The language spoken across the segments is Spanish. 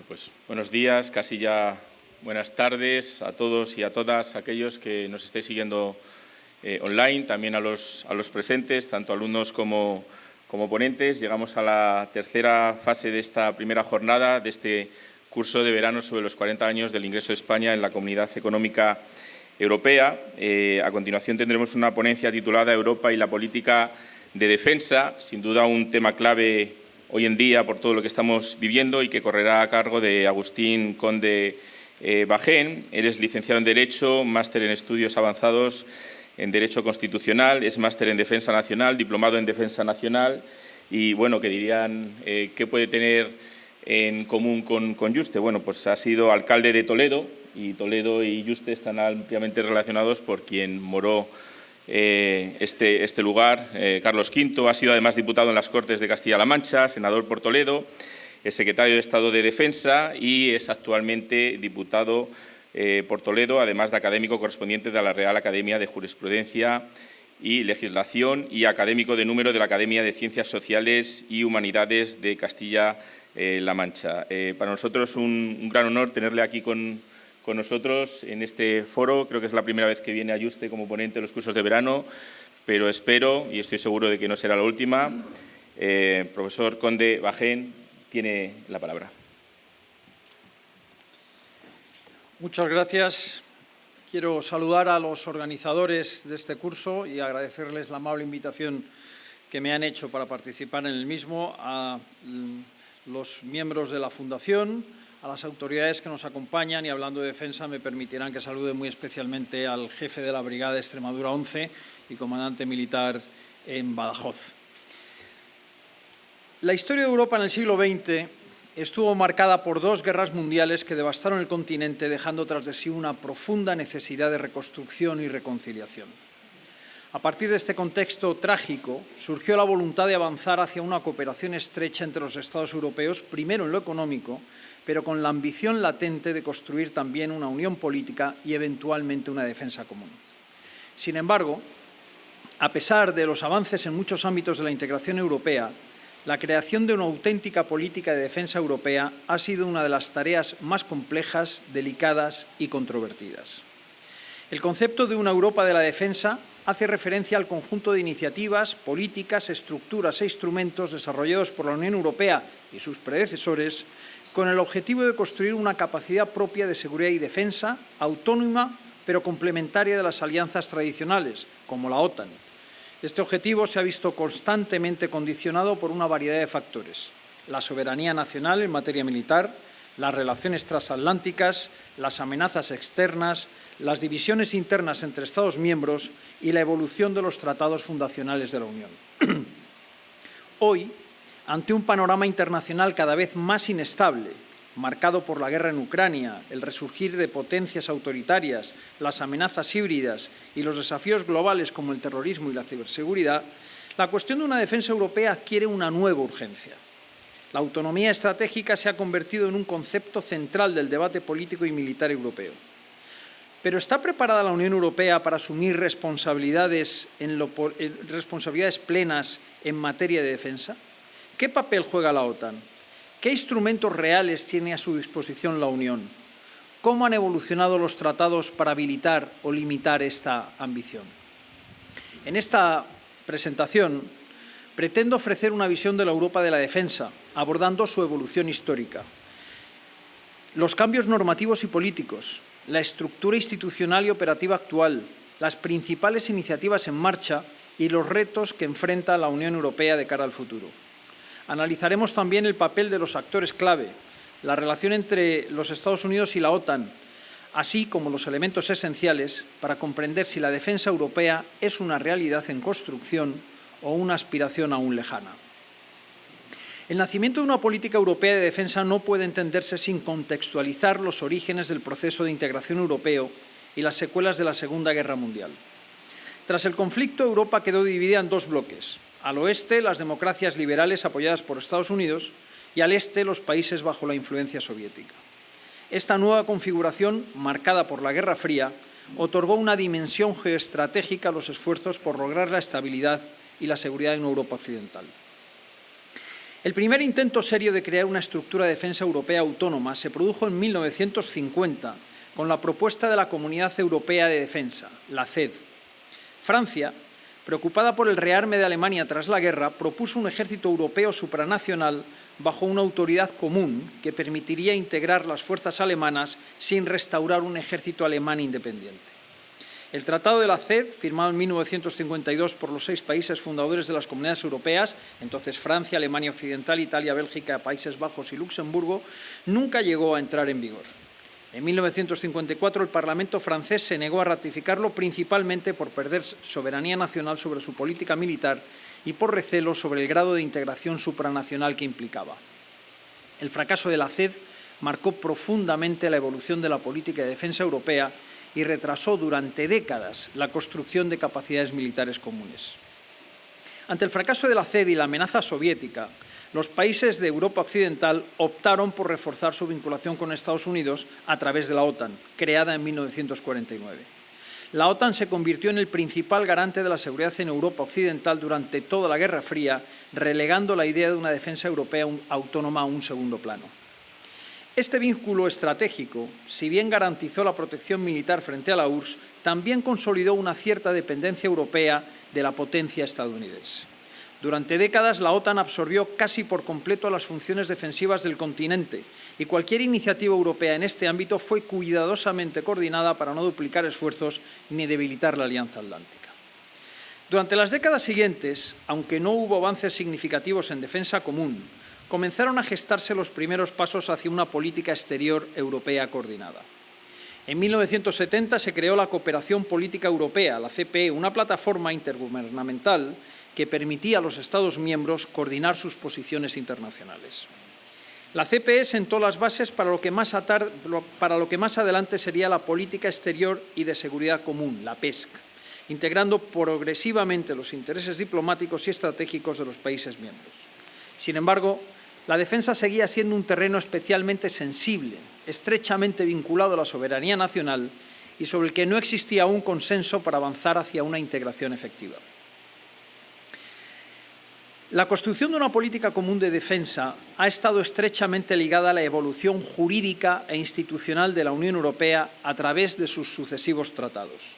Pues buenos días, casi ya buenas tardes a todos y a todas aquellos que nos estáis siguiendo online, también a los presentes, tanto alumnos como ponentes. Llegamos a la tercera fase de esta primera jornada de este curso de verano sobre los 40 años del ingreso de España en la Comunidad Económica Europea. A continuación tendremos una ponencia titulada Europa y la política de defensa, sin duda un tema clave hoy en día por todo lo que estamos viviendo y que correrá a cargo de Agustín Conde Bajén. Él es licenciado en Derecho, máster en Estudios Avanzados en Derecho Constitucional, es máster en Defensa Nacional, diplomado en Defensa Nacional y, bueno, que dirían, ¿qué puede tener en común con Yuste? Bueno, pues ha sido alcalde de Toledo y Toledo y Yuste están ampliamente relacionados por quien moró este lugar. Carlos V ha sido además diputado en las Cortes de Castilla-La Mancha, senador por Toledo, es secretario de Estado de Defensa y es actualmente diputado por Toledo, además de académico correspondiente de la Real Academia de Jurisprudencia y Legislación y académico de número de la Academia de Ciencias Sociales y Humanidades de Castilla-La Mancha. Para nosotros es un gran honor tenerle aquí con nosotros en este foro. Creo que es la primera vez que viene a Yuste como ponente de los cursos de verano, pero espero y estoy seguro de que no será la última. Profesor Conde Bajén, tiene la palabra. Muchas gracias. Quiero saludar a los organizadores de este curso y agradecerles la amable invitación que me han hecho para participar en el mismo, a los miembros de la Fundación, a las autoridades que nos acompañan y, hablando de defensa, me permitirán que salude muy especialmente al jefe de la Brigada de Extremadura 11 y comandante militar en Badajoz. La historia de Europa en el siglo XX estuvo marcada por dos guerras mundiales que devastaron el continente, dejando tras de sí una profunda necesidad de reconstrucción y reconciliación. A partir de este contexto trágico, surgió la voluntad de avanzar hacia una cooperación estrecha entre los Estados europeos, primero en lo económico, pero con la ambición latente de construir también una unión política y, eventualmente, una defensa común. Sin embargo, a pesar de los avances en muchos ámbitos de la integración europea, la creación de una auténtica política de defensa europea ha sido una de las tareas más complejas, delicadas y controvertidas. El concepto de una Europa de la defensa hace referencia al conjunto de iniciativas, políticas, estructuras e instrumentos desarrollados por la Unión Europea y sus predecesores con el objetivo de construir una capacidad propia de seguridad y defensa, autónoma pero complementaria de las alianzas tradicionales, como la OTAN. Este objetivo se ha visto constantemente condicionado por una variedad de factores: la soberanía nacional en materia militar, las relaciones transatlánticas, las amenazas externas, las divisiones internas entre Estados miembros y la evolución de los tratados fundacionales de la Unión. Hoy, ante un panorama internacional cada vez más inestable, marcado por la guerra en Ucrania, el resurgir de potencias autoritarias, las amenazas híbridas y los desafíos globales como el terrorismo y la ciberseguridad, la cuestión de una defensa europea adquiere una nueva urgencia. La autonomía estratégica se ha convertido en un concepto central del debate político y militar europeo. ¿Pero está preparada la Unión Europea para asumir responsabilidades plenas en materia de defensa? ¿Qué papel juega la OTAN? ¿Qué instrumentos reales tiene a su disposición la Unión? ¿Cómo han evolucionado los tratados para habilitar o limitar esta ambición? En esta presentación pretendo ofrecer una visión de la Europa de la defensa, abordando su evolución histórica, los cambios normativos y políticos, la estructura institucional y operativa actual, las principales iniciativas en marcha y los retos que enfrenta la Unión Europea de cara al futuro. Analizaremos también el papel de los actores clave, la relación entre los Estados Unidos y la OTAN, así como los elementos esenciales para comprender si la defensa europea es una realidad en construcción o una aspiración aún lejana. El nacimiento de una política europea de defensa no puede entenderse sin contextualizar los orígenes del proceso de integración europeo y las secuelas de la Segunda Guerra Mundial. Tras el conflicto, Europa quedó dividida en dos bloques. Al oeste, las democracias liberales apoyadas por Estados Unidos y al este, los países bajo la influencia soviética. Esta nueva configuración, marcada por la Guerra Fría, otorgó una dimensión geoestratégica a los esfuerzos por lograr la estabilidad y la seguridad en Europa occidental. El primer intento serio de crear una estructura de defensa europea autónoma se produjo en 1950 con la propuesta de la Comunidad Europea de Defensa, la CED. Francia, preocupada por el rearme de Alemania tras la guerra, propuso un ejército europeo supranacional bajo una autoridad común que permitiría integrar las fuerzas alemanas sin restaurar un ejército alemán independiente. El Tratado de la CED, firmado en 1952 por los 6 países fundadores de las Comunidades Europeas, entonces Francia, Alemania Occidental, Italia, Bélgica, Países Bajos y Luxemburgo, nunca llegó a entrar en vigor. En 1954 el Parlamento francés se negó a ratificarlo principalmente por perder soberanía nacional sobre su política militar y por recelo sobre el grado de integración supranacional que implicaba. El fracaso de la CED marcó profundamente la evolución de la política de defensa europea y retrasó durante décadas la construcción de capacidades militares comunes. Ante el fracaso de la CED y la amenaza soviética, los países de Europa Occidental optaron por reforzar su vinculación con Estados Unidos a través de la OTAN, creada en 1949. La OTAN se convirtió en el principal garante de la seguridad en Europa Occidental durante toda la Guerra Fría, relegando la idea de una defensa europea autónoma a un segundo plano. Este vínculo estratégico, si bien garantizó la protección militar frente a la URSS, también consolidó una cierta dependencia europea de la potencia estadounidense. Durante décadas, la OTAN absorbió casi por completo las funciones defensivas del continente y cualquier iniciativa europea en este ámbito fue cuidadosamente coordinada para no duplicar esfuerzos ni debilitar la Alianza Atlántica. Durante las décadas siguientes, aunque no hubo avances significativos en defensa común, comenzaron a gestarse los primeros pasos hacia una política exterior europea coordinada. En 1970 se creó la Cooperación Política Europea, la CPE, una plataforma intergubernamental que permitía a los Estados miembros coordinar sus posiciones internacionales. La CPE sentó las bases para lo que más adelante sería la Política Exterior y de Seguridad Común, la PESC, integrando progresivamente los intereses diplomáticos y estratégicos de los países miembros. Sin embargo, la defensa seguía siendo un terreno especialmente sensible, estrechamente vinculado a la soberanía nacional y sobre el que no existía un consenso para avanzar hacia una integración efectiva. La construcción de una política común de defensa ha estado estrechamente ligada a la evolución jurídica e institucional de la Unión Europea a través de sus sucesivos tratados.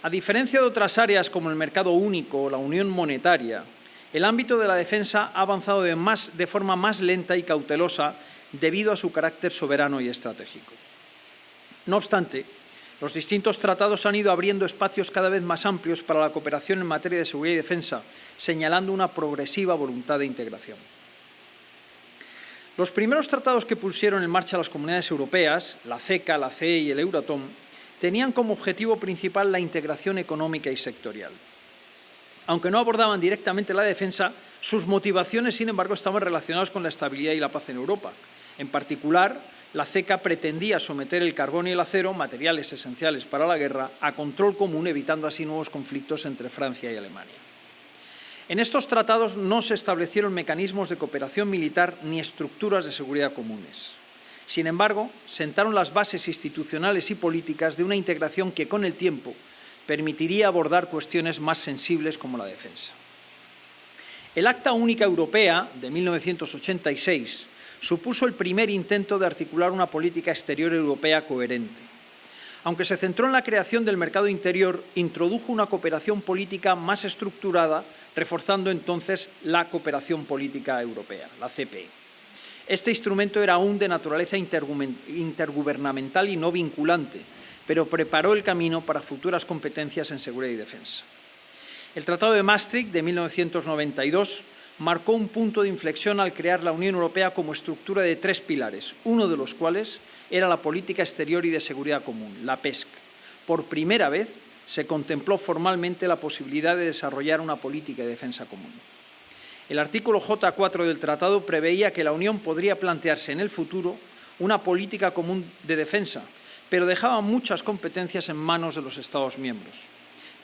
A diferencia de otras áreas como el mercado único o la unión monetaria, el ámbito de la defensa ha avanzado de forma más lenta y cautelosa debido a su carácter soberano y estratégico. No obstante, los distintos tratados han ido abriendo espacios cada vez más amplios para la cooperación en materia de seguridad y defensa, señalando una progresiva voluntad de integración. Los primeros tratados que pusieron en marcha las comunidades europeas, la CECA, la CE y el Euratom, tenían como objetivo principal la integración económica y sectorial. Aunque no abordaban directamente la defensa, sus motivaciones, sin embargo, estaban relacionadas con la estabilidad y la paz en Europa. En particular, la CECA pretendía someter el carbón y el acero, materiales esenciales para la guerra, a control común, evitando así nuevos conflictos entre Francia y Alemania. En estos tratados no se establecieron mecanismos de cooperación militar ni estructuras de seguridad comunes. Sin embargo, sentaron las bases institucionales y políticas de una integración que, con el tiempo, permitiría abordar cuestiones más sensibles como la defensa. El Acta Única Europea de 1986 supuso el primer intento de articular una política exterior europea coherente. Aunque se centró en la creación del mercado interior, introdujo una cooperación política más estructurada, reforzando entonces la cooperación política europea, la CPE. Este instrumento era aún de naturaleza intergubernamental y no vinculante, pero preparó el camino para futuras competencias en seguridad y defensa. El Tratado de Maastricht de 1992 marcó un punto de inflexión al crear la Unión Europea como estructura de 3 pilares, uno de los cuales era la política exterior y de seguridad común, la PESC. Por primera vez se contempló formalmente la posibilidad de desarrollar una política de defensa común. El artículo J4 del Tratado preveía que la Unión podría plantearse en el futuro una política común de defensa, pero dejaba muchas competencias en manos de los Estados miembros.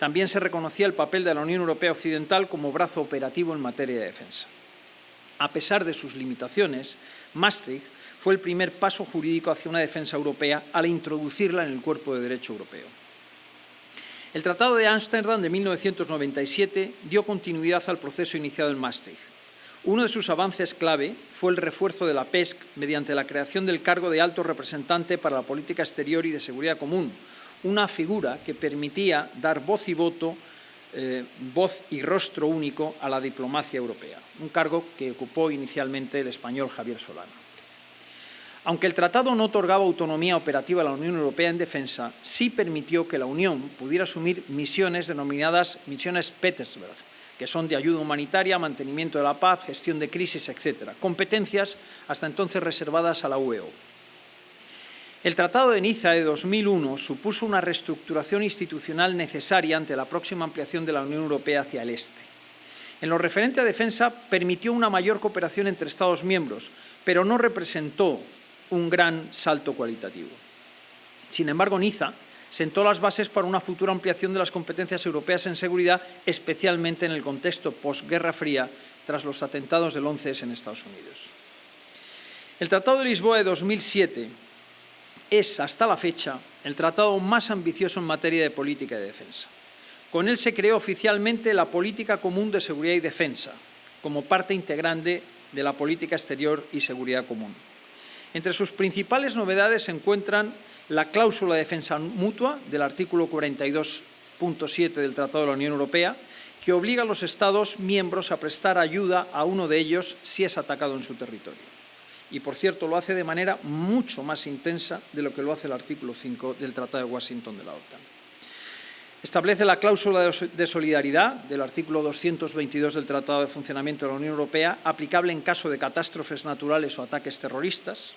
También se reconocía el papel de la Unión Europea Occidental como brazo operativo en materia de defensa. A pesar de sus limitaciones, Maastricht fue el primer paso jurídico hacia una defensa europea al introducirla en el cuerpo de derecho europeo. El Tratado de Ámsterdam de 1997 dio continuidad al proceso iniciado en Maastricht. Uno de sus avances clave fue el refuerzo de la PESC mediante la creación del cargo de alto representante para la política exterior y de seguridad común, una figura que permitía dar voz y voto, voz y rostro único a la diplomacia europea, un cargo que ocupó inicialmente el español Javier Solana. Aunque el tratado no otorgaba autonomía operativa a la Unión Europea en defensa, sí permitió que la Unión pudiera asumir misiones denominadas misiones Petersberg, que son de ayuda humanitaria, mantenimiento de la paz, gestión de crisis, etc., competencias hasta entonces reservadas a la UEO. El Tratado de Niza de 2001 supuso una reestructuración institucional necesaria ante la próxima ampliación de la Unión Europea hacia el este. En lo referente a defensa, permitió una mayor cooperación entre Estados miembros, pero no representó un gran salto cualitativo. Sin embargo, Niza sentó las bases para una futura ampliación de las competencias europeas en seguridad, especialmente en el contexto posguerra fría tras los atentados del 11S en Estados Unidos. El Tratado de Lisboa de 2007 es, hasta la fecha, el tratado más ambicioso en materia de política y defensa. Con él se creó oficialmente la Política Común de Seguridad y Defensa, como parte integrante de la política exterior y seguridad común. Entre sus principales novedades se encuentran la cláusula de defensa mutua del artículo 42.7 del Tratado de la Unión Europea, que obliga a los Estados miembros a prestar ayuda a uno de ellos si es atacado en su territorio. Y, por cierto, lo hace de manera mucho más intensa de lo que lo hace el artículo 5 del Tratado de Washington de la OTAN. Establece la cláusula de solidaridad del artículo 222 del Tratado de Funcionamiento de la Unión Europea, aplicable en caso de catástrofes naturales o ataques terroristas.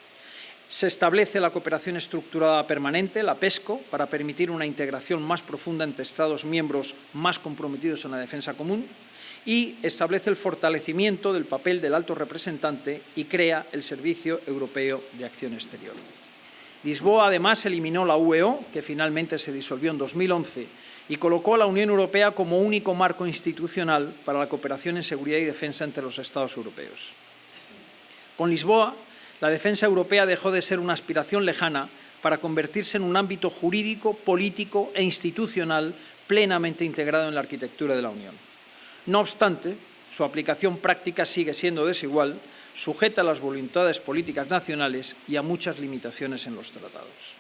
Se establece la cooperación estructurada permanente, la PESCO, para permitir una integración más profunda entre Estados miembros más comprometidos en la defensa común, y establece el fortalecimiento del papel del alto representante y crea el Servicio Europeo de Acción Exterior. Lisboa, además, eliminó la UEO, que finalmente se disolvió en 2011, y colocó a la Unión Europea como único marco institucional para la cooperación en seguridad y defensa entre los Estados europeos. Con Lisboa, la defensa europea dejó de ser una aspiración lejana para convertirse en un ámbito jurídico, político e institucional plenamente integrado en la arquitectura de la Unión. No obstante, su aplicación práctica sigue siendo desigual, sujeta a las voluntades políticas nacionales y a muchas limitaciones en los tratados.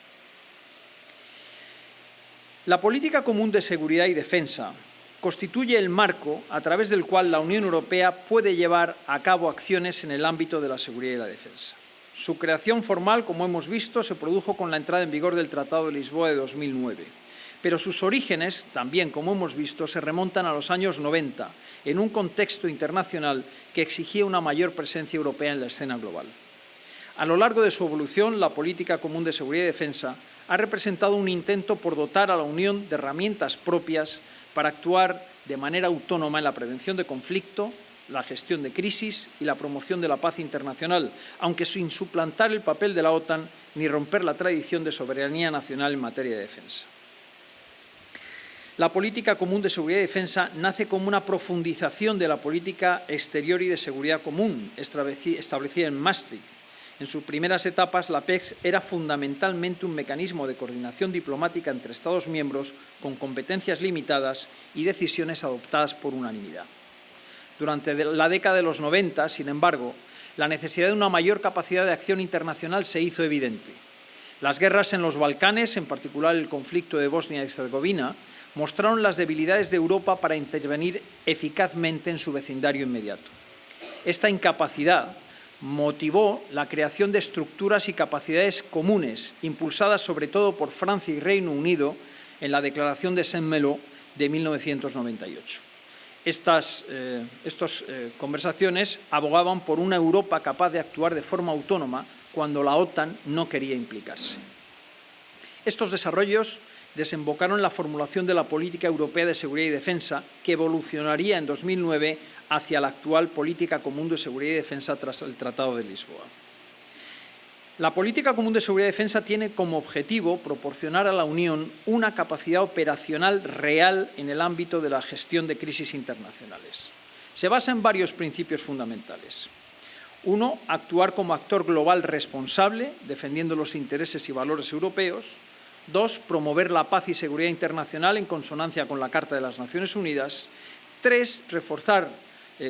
La política común de seguridad y defensa constituye el marco a través del cual la Unión Europea puede llevar a cabo acciones en el ámbito de la seguridad y la defensa. Su creación formal, como hemos visto, se produjo con la entrada en vigor del Tratado de Lisboa de 2009. Pero sus orígenes, también como hemos visto, se remontan a los años 90, en un contexto internacional que exigía una mayor presencia europea en la escena global. A lo largo de su evolución, la política común de seguridad y defensa ha representado un intento por dotar a la Unión de herramientas propias para actuar de manera autónoma en la prevención de conflicto, la gestión de crisis y la promoción de la paz internacional, aunque sin suplantar el papel de la OTAN ni romper la tradición de soberanía nacional en materia de defensa. La política común de seguridad y defensa nace como una profundización de la política exterior y de seguridad común establecida en Maastricht. En sus primeras etapas, la PESC era fundamentalmente un mecanismo de coordinación diplomática entre Estados miembros con competencias limitadas y decisiones adoptadas por unanimidad. Durante la década de los 90, sin embargo, la necesidad de una mayor capacidad de acción internacional se hizo evidente. Las guerras en los Balcanes, en particular el conflicto de Bosnia y Herzegovina, mostraron las debilidades de Europa para intervenir eficazmente en su vecindario inmediato. Esta incapacidad motivó la creación de estructuras y capacidades comunes, impulsadas sobre todo por Francia y Reino Unido en la Declaración de Saint-Malo de 1998. Estas conversaciones abogaban por una Europa capaz de actuar de forma autónoma cuando la OTAN no quería implicarse. Estos desarrollos desembocaron en la formulación de la Política Europea de Seguridad y Defensa, que evolucionaría en 2009 hacia la actual Política Común de Seguridad y Defensa tras el Tratado de Lisboa. La Política Común de Seguridad y Defensa tiene como objetivo proporcionar a la Unión una capacidad operacional real en el ámbito de la gestión de crisis internacionales. Se basa en varios principios fundamentales. 1. Actuar como actor global responsable, defendiendo los intereses y valores europeos. 2. Promover la paz y seguridad internacional en consonancia con la Carta de las Naciones Unidas. 3. Reforzar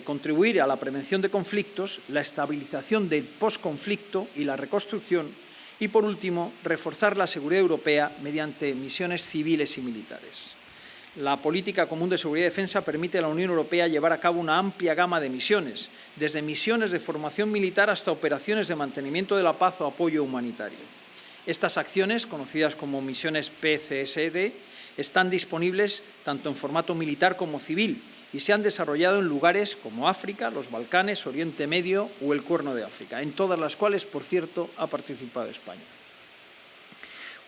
contribuir a la prevención de conflictos, la estabilización del posconflicto y la reconstrucción, y, por último, reforzar la seguridad europea mediante misiones civiles y militares. La política común de seguridad y defensa permite a la Unión Europea llevar a cabo una amplia gama de misiones, desde misiones de formación militar hasta operaciones de mantenimiento de la paz o apoyo humanitario. Estas acciones, conocidas como misiones PCSD, están disponibles tanto en formato militar como civil y se han desarrollado en lugares como África, los Balcanes, Oriente Medio o el Cuerno de África, en todas las cuales, por cierto, ha participado España.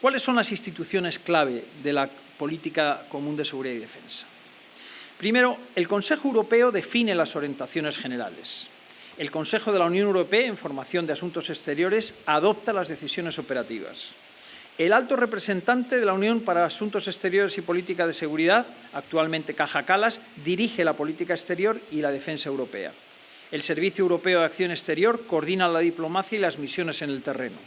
¿Cuáles son las instituciones clave de la política común de seguridad y defensa? Primero, el Consejo Europeo define las orientaciones generales. El Consejo de la Unión Europea, en formación de asuntos exteriores, adopta las decisiones operativas. El alto representante de la Unión para Asuntos Exteriores y Política de Seguridad, actualmente Kaja Kallas, dirige la política exterior y la defensa europea. El Servicio Europeo de Acción Exterior coordina la diplomacia y las misiones en el terreno.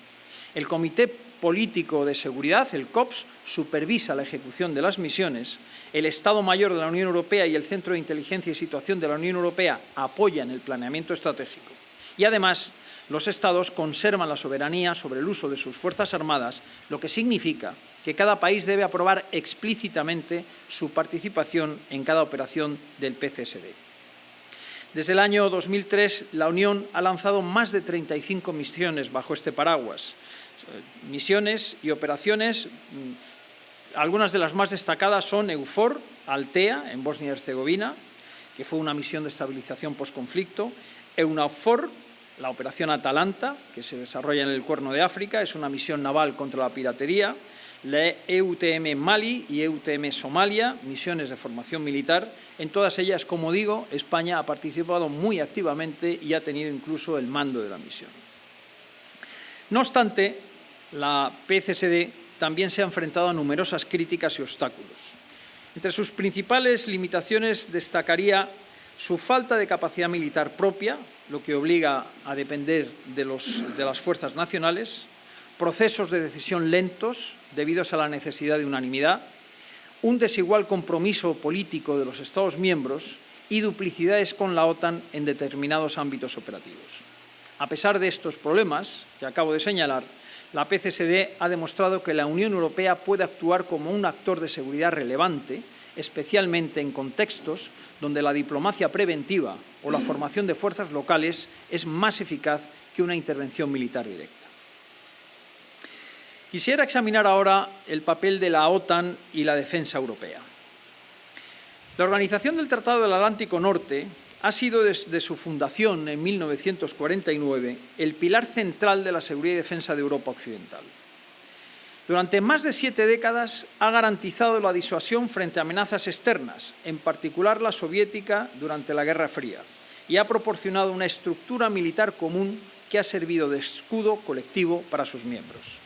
El Comité Político de Seguridad, el COPS, supervisa la ejecución de las misiones. El Estado Mayor de la Unión Europea y el Centro de Inteligencia y Situación de la Unión Europea apoyan el planeamiento estratégico. Y, además, los Estados conservan la soberanía sobre el uso de sus fuerzas armadas, lo que significa que cada país debe aprobar explícitamente su participación en cada operación del PCSD. Desde el año 2003, la Unión ha lanzado más de 35 misiones bajo este paraguas. Misiones y operaciones, algunas de las más destacadas son EUFOR, Altea, en Bosnia y Herzegovina, que fue una misión de estabilización posconflicto, EUNAVFOR, la operación Atalanta, que se desarrolla en el Cuerno de África, es una misión naval contra la piratería, la EUTM Mali y EUTM Somalia, misiones de formación militar. En todas ellas, como digo, España ha participado muy activamente y ha tenido incluso el mando de la misión. No obstante, la PCSD también se ha enfrentado a numerosas críticas y obstáculos. Entre sus principales limitaciones destacaría su falta de capacidad militar propia, lo que obliga a depender de las fuerzas nacionales, procesos de decisión lentos debido a la necesidad de unanimidad, un desigual compromiso político de los Estados miembros y duplicidades con la OTAN en determinados ámbitos operativos. A pesar de estos problemas que acabo de señalar, la PCSD ha demostrado que la Unión Europea puede actuar como un actor de seguridad relevante, especialmente en contextos donde la diplomacia preventiva o la formación de fuerzas locales es más eficaz que una intervención militar directa. Quisiera examinar ahora el papel de la OTAN y la defensa europea. La Organización del Tratado del Atlántico Norte ha sido desde su fundación en 1949 el pilar central de la seguridad y defensa de Europa Occidental. Durante más de 7 décadas ha garantizado la disuasión frente a amenazas externas, en particular la soviética durante la Guerra Fría, y ha proporcionado una estructura militar común que ha servido de escudo colectivo para sus miembros.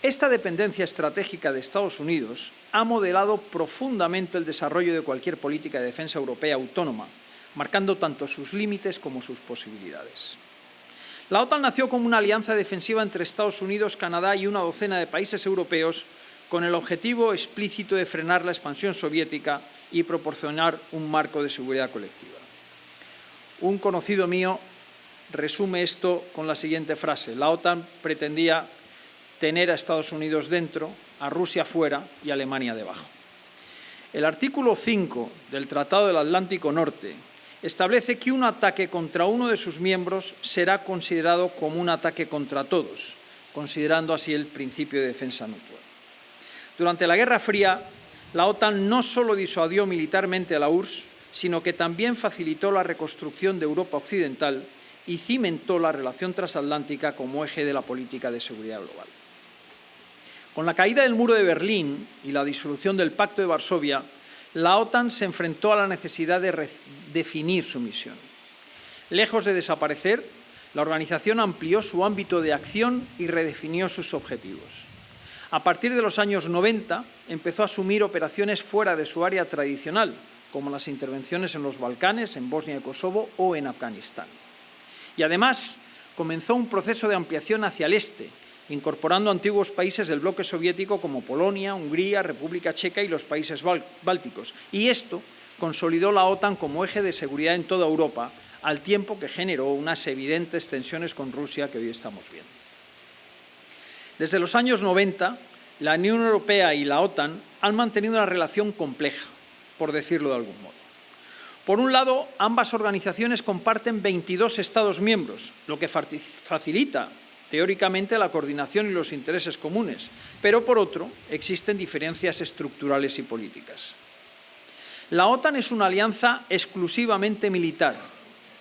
Esta dependencia estratégica de Estados Unidos ha modelado profundamente el desarrollo de cualquier política de defensa europea autónoma, marcando tanto sus límites como sus posibilidades. La OTAN nació como una alianza defensiva entre Estados Unidos, Canadá y una docena de países europeos con el objetivo explícito de frenar la expansión soviética y proporcionar un marco de seguridad colectiva. Un conocido mío resume esto con la siguiente frase: la OTAN pretendía tener a Estados Unidos dentro, a Rusia fuera y a Alemania debajo. El artículo 5 del Tratado del Atlántico Norte establece que un ataque contra uno de sus miembros será considerado como un ataque contra todos, considerando así el principio de defensa mutua. Durante la Guerra Fría, la OTAN no solo disuadió militarmente a la URSS, sino que también facilitó la reconstrucción de Europa Occidental y cimentó la relación transatlántica como eje de la política de seguridad global. Con la caída del muro de Berlín y la disolución del Pacto de Varsovia, la OTAN se enfrentó a la necesidad de redefinir su misión. Lejos de desaparecer, la organización amplió su ámbito de acción y redefinió sus objetivos. A partir de los años 90, empezó a asumir operaciones fuera de su área tradicional, como las intervenciones en los Balcanes, en Bosnia y Kosovo o en Afganistán. Y además, comenzó un proceso de ampliación hacia el este, incorporando antiguos países del bloque soviético como Polonia, Hungría, República Checa y los países bálticos. Y esto consolidó la OTAN como eje de seguridad en toda Europa, al tiempo que generó unas evidentes tensiones con Rusia que hoy estamos viendo. Desde los años 90, la Unión Europea y la OTAN han mantenido una relación compleja, por decirlo de algún modo. Por un lado, ambas organizaciones comparten 22 Estados miembros, lo que facilita teóricamente la coordinación y los intereses comunes, pero por otro, existen diferencias estructurales y políticas. La OTAN es una alianza exclusivamente militar,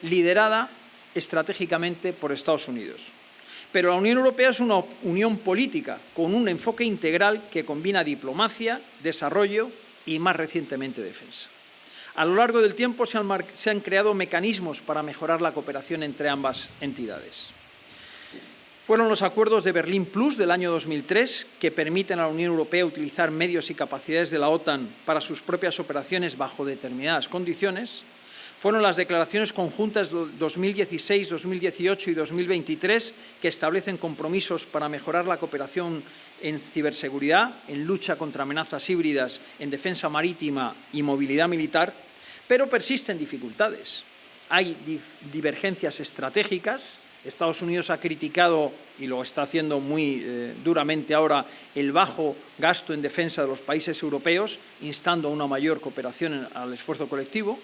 liderada estratégicamente por Estados Unidos. Pero la Unión Europea es una unión política con un enfoque integral que combina diplomacia, desarrollo y, más recientemente, defensa. A lo largo del tiempo se han creado mecanismos para mejorar la cooperación entre ambas entidades. Fueron los acuerdos de Berlín Plus del año 2003, que permiten a la Unión Europea utilizar medios y capacidades de la OTAN para sus propias operaciones bajo determinadas condiciones. Fueron las declaraciones conjuntas de 2016, 2018 y 2023, que establecen compromisos para mejorar la cooperación en ciberseguridad, en lucha contra amenazas híbridas, en defensa marítima y movilidad militar, pero persisten dificultades. Hay divergencias estratégicas. Estados Unidos ha criticado, y lo está haciendo muy duramente ahora, el bajo gasto en defensa de los países europeos, instando a una mayor cooperación al esfuerzo colectivo.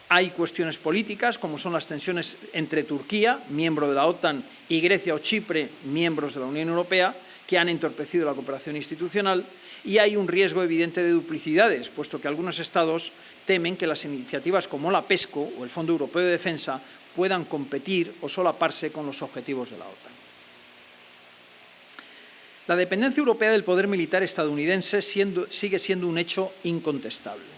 Hay cuestiones políticas, como son las tensiones entre Turquía, miembro de la OTAN, y Grecia o Chipre, miembros de la Unión Europea, que han entorpecido la cooperación institucional, y hay un riesgo evidente de duplicidades, puesto que algunos Estados temen que las iniciativas como la PESCO o el Fondo Europeo de Defensa puedan competir o solaparse con los objetivos de la OTAN. La dependencia europea del poder militar estadounidense sigue siendo un hecho incontestable.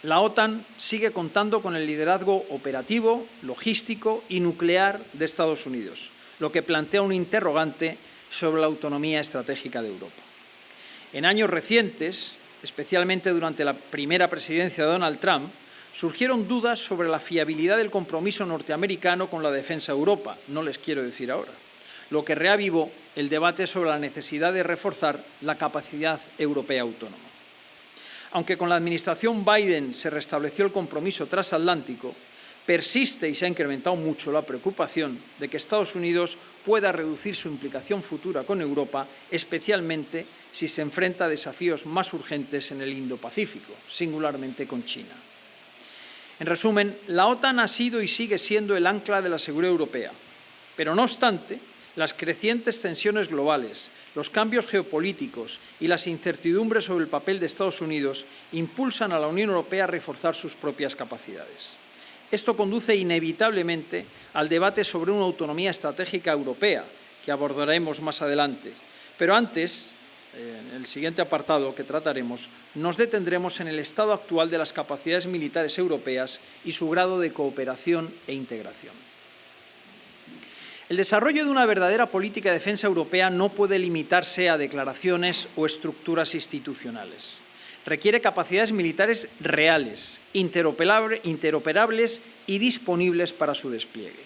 La OTAN sigue contando con el liderazgo operativo, logístico y nuclear de Estados Unidos, lo que plantea un interrogante sobre la autonomía estratégica de Europa. En años recientes, especialmente durante la primera presidencia de Donald Trump, surgieron dudas sobre la fiabilidad del compromiso norteamericano con la defensa de Europa, no les quiero decir ahora, lo que reavivó el debate sobre la necesidad de reforzar la capacidad europea autónoma. Aunque con la administración Biden se restableció el compromiso transatlántico, persiste y se ha incrementado mucho la preocupación de que Estados Unidos pueda reducir su implicación futura con Europa, especialmente si se enfrenta a desafíos más urgentes en el Indo-Pacífico, singularmente con China. En resumen, la OTAN ha sido y sigue siendo el ancla de la seguridad europea, pero no obstante, las crecientes tensiones globales, los cambios geopolíticos y las incertidumbres sobre el papel de Estados Unidos impulsan a la Unión Europea a reforzar sus propias capacidades. Esto conduce inevitablemente al debate sobre una autonomía estratégica europea, que abordaremos más adelante. Pero antes, en el siguiente apartado que trataremos, nos detendremos en el estado actual de las capacidades militares europeas y su grado de cooperación e integración. El desarrollo de una verdadera política de defensa europea no puede limitarse a declaraciones o estructuras institucionales. Requiere capacidades militares reales, interoperables y disponibles para su despliegue.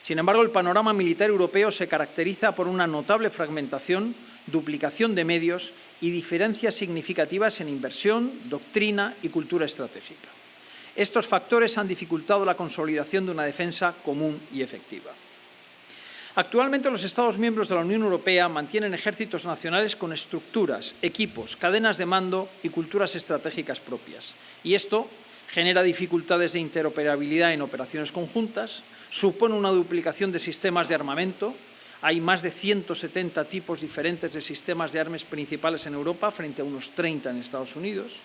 Sin embargo, el panorama militar europeo se caracteriza por una notable fragmentación, duplicación de medios y diferencias significativas en inversión, doctrina y cultura estratégica. Estos factores han dificultado la consolidación de una defensa común y efectiva. Actualmente los Estados miembros de la Unión Europea mantienen ejércitos nacionales con estructuras, equipos, cadenas de mando y culturas estratégicas propias. Y esto genera dificultades de interoperabilidad en operaciones conjuntas, supone una duplicación de sistemas de armamento. Hay más de 170 tipos diferentes de sistemas de armas principales en Europa frente a unos 30 en Estados Unidos.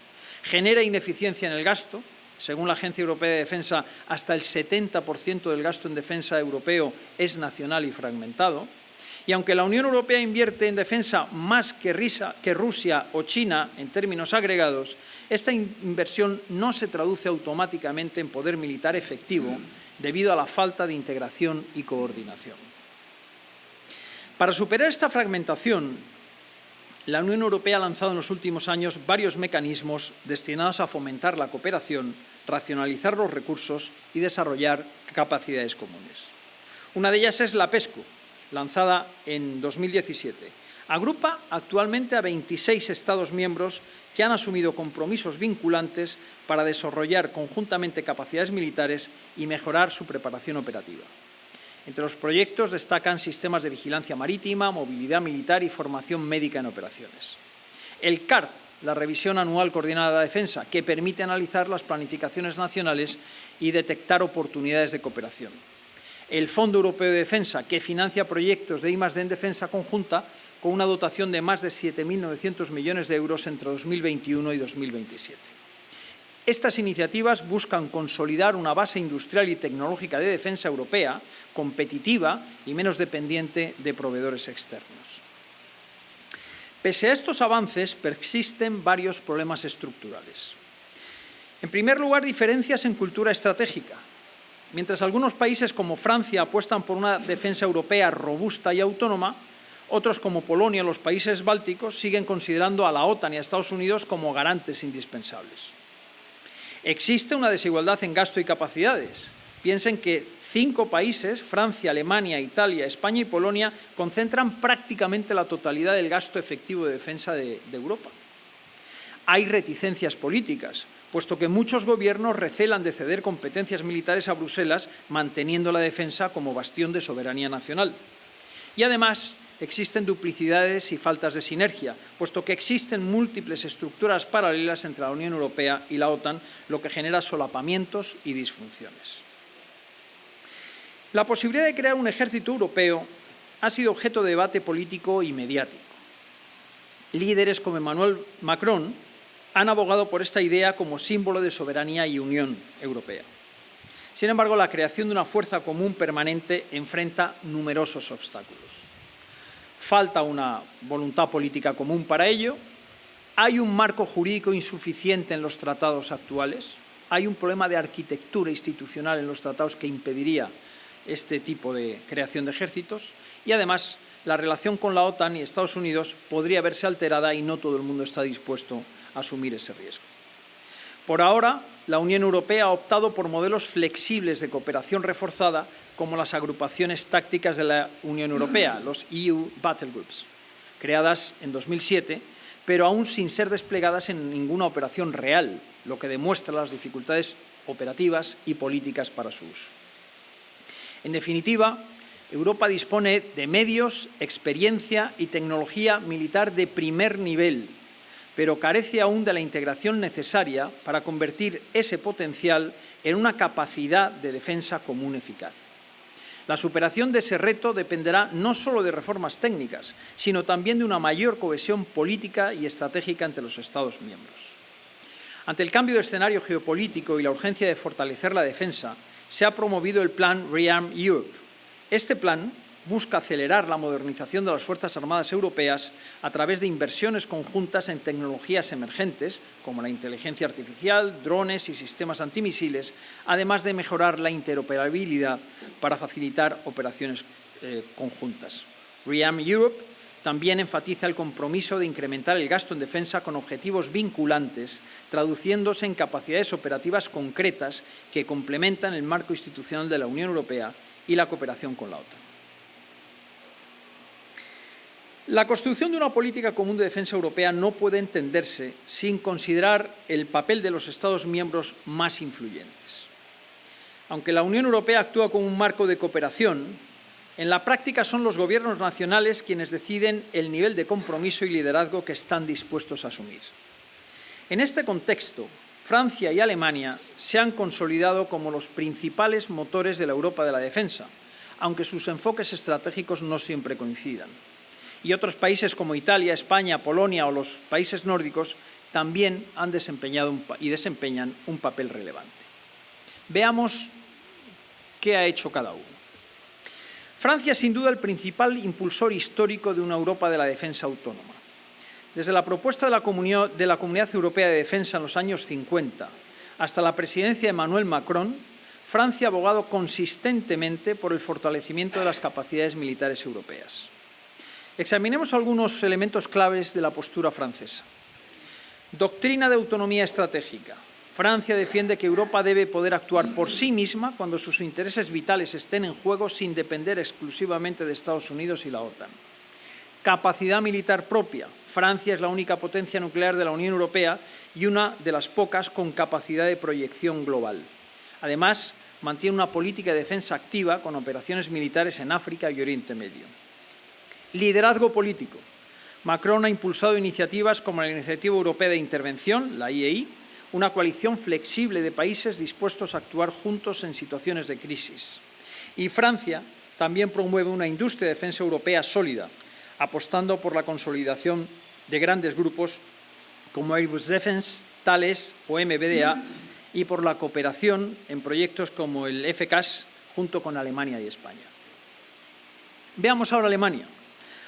Genera ineficiencia en el gasto. Según la Agencia Europea de Defensa, hasta el 70% del gasto en defensa europeo es nacional y fragmentado. Y aunque la Unión Europea invierte en defensa más que Rusia o China en términos agregados, esta inversión no se traduce automáticamente en poder militar efectivo debido a la falta de integración y coordinación. Para superar esta fragmentación, la Unión Europea ha lanzado en los últimos años varios mecanismos destinados a fomentar la cooperación, racionalizar los recursos y desarrollar capacidades comunes. Una de ellas es la PESCO, lanzada en 2017. Agrupa actualmente a 26 Estados miembros que han asumido compromisos vinculantes para desarrollar conjuntamente capacidades militares y mejorar su preparación operativa. Entre los proyectos destacan sistemas de vigilancia marítima, movilidad militar y formación médica en operaciones. El CART, la revisión anual coordinada de la defensa, que permite analizar las planificaciones nacionales y detectar oportunidades de cooperación. El Fondo Europeo de Defensa, que financia proyectos de I+D en defensa conjunta con una dotación de más de 7.900 millones de euros entre 2021 y 2027. Estas iniciativas buscan consolidar una base industrial y tecnológica de defensa europea, competitiva y menos dependiente de proveedores externos. Pese a estos avances, persisten varios problemas estructurales. En primer lugar, diferencias en cultura estratégica. Mientras algunos países como Francia apuestan por una defensa europea robusta y autónoma, otros como Polonia o los países bálticos siguen considerando a la OTAN y a Estados Unidos como garantes indispensables. Existe una desigualdad en gasto y capacidades. Piensen que 5 países, Francia, Alemania, Italia, España y Polonia, concentran prácticamente la totalidad del gasto efectivo de defensa de Europa. Hay reticencias políticas, puesto que muchos gobiernos recelan de ceder competencias militares a Bruselas, manteniendo la defensa como bastión de soberanía nacional. Y además, existen duplicidades y faltas de sinergia, puesto que existen múltiples estructuras paralelas entre la Unión Europea y la OTAN, lo que genera solapamientos y disfunciones. La posibilidad de crear un ejército europeo ha sido objeto de debate político y mediático. Líderes como Emmanuel Macron han abogado por esta idea como símbolo de soberanía y unión europea. Sin embargo, la creación de una fuerza común permanente enfrenta numerosos obstáculos. Falta una voluntad política común para ello, hay un marco jurídico insuficiente en los tratados actuales, hay un problema de arquitectura institucional en los tratados que impediría este tipo de creación de ejércitos y, además, la relación con la OTAN y Estados Unidos podría verse alterada y no todo el mundo está dispuesto a asumir ese riesgo. Por ahora, la Unión Europea ha optado por modelos flexibles de cooperación reforzada como las agrupaciones tácticas de la Unión Europea, los EU Battle Groups, creadas en 2007, pero aún sin ser desplegadas en ninguna operación real, lo que demuestra las dificultades operativas y políticas para su uso. En definitiva, Europa dispone de medios, experiencia y tecnología militar de primer nivel, pero carece aún de la integración necesaria para convertir ese potencial en una capacidad de defensa común eficaz. La superación de ese reto dependerá no solo de reformas técnicas, sino también de una mayor cohesión política y estratégica entre los Estados miembros. Ante el cambio de escenario geopolítico y la urgencia de fortalecer la defensa, se ha promovido el plan ReArm Europe. Este plan busca acelerar la modernización de las Fuerzas Armadas europeas a través de inversiones conjuntas en tecnologías emergentes, como la inteligencia artificial, drones y sistemas antimisiles, además de mejorar la interoperabilidad para facilitar operaciones conjuntas. ReArm Europe también enfatiza el compromiso de incrementar el gasto en defensa con objetivos vinculantes, traduciéndose en capacidades operativas concretas que complementan el marco institucional de la Unión Europea y la cooperación con la OTAN. La construcción de una política común de defensa europea no puede entenderse sin considerar el papel de los Estados miembros más influyentes. Aunque la Unión Europea actúa como un marco de cooperación, en la práctica son los gobiernos nacionales quienes deciden el nivel de compromiso y liderazgo que están dispuestos a asumir. En este contexto, Francia y Alemania se han consolidado como los principales motores de la Europa de la defensa, aunque sus enfoques estratégicos no siempre coincidan. Y otros países como Italia, España, Polonia o los países nórdicos también han desempeñado y desempeñan un papel relevante. Veamos qué ha hecho cada uno. Francia es sin duda el principal impulsor histórico de una Europa de la defensa autónoma. Desde la propuesta de la Comunidad Europea de Defensa en los años 50 hasta la presidencia de Emmanuel Macron, Francia ha abogado consistentemente por el fortalecimiento de las capacidades militares europeas. Examinemos algunos elementos claves de la postura francesa. Doctrina de autonomía estratégica. Francia defiende que Europa debe poder actuar por sí misma cuando sus intereses vitales estén en juego sin depender exclusivamente de Estados Unidos y la OTAN. Capacidad militar propia. Francia es la única potencia nuclear de la Unión Europea y una de las pocas con capacidad de proyección global. Además, mantiene una política de defensa activa con operaciones militares en África y Oriente Medio. Liderazgo político. Macron ha impulsado iniciativas como la Iniciativa Europea de Intervención, la IEI, una coalición flexible de países dispuestos a actuar juntos en situaciones de crisis. Y Francia también promueve una industria de defensa europea sólida, apostando por la consolidación de grandes grupos como Airbus Defence, Thales o MBDA y por la cooperación en proyectos como el FCAS junto con Alemania y España. Veamos ahora Alemania.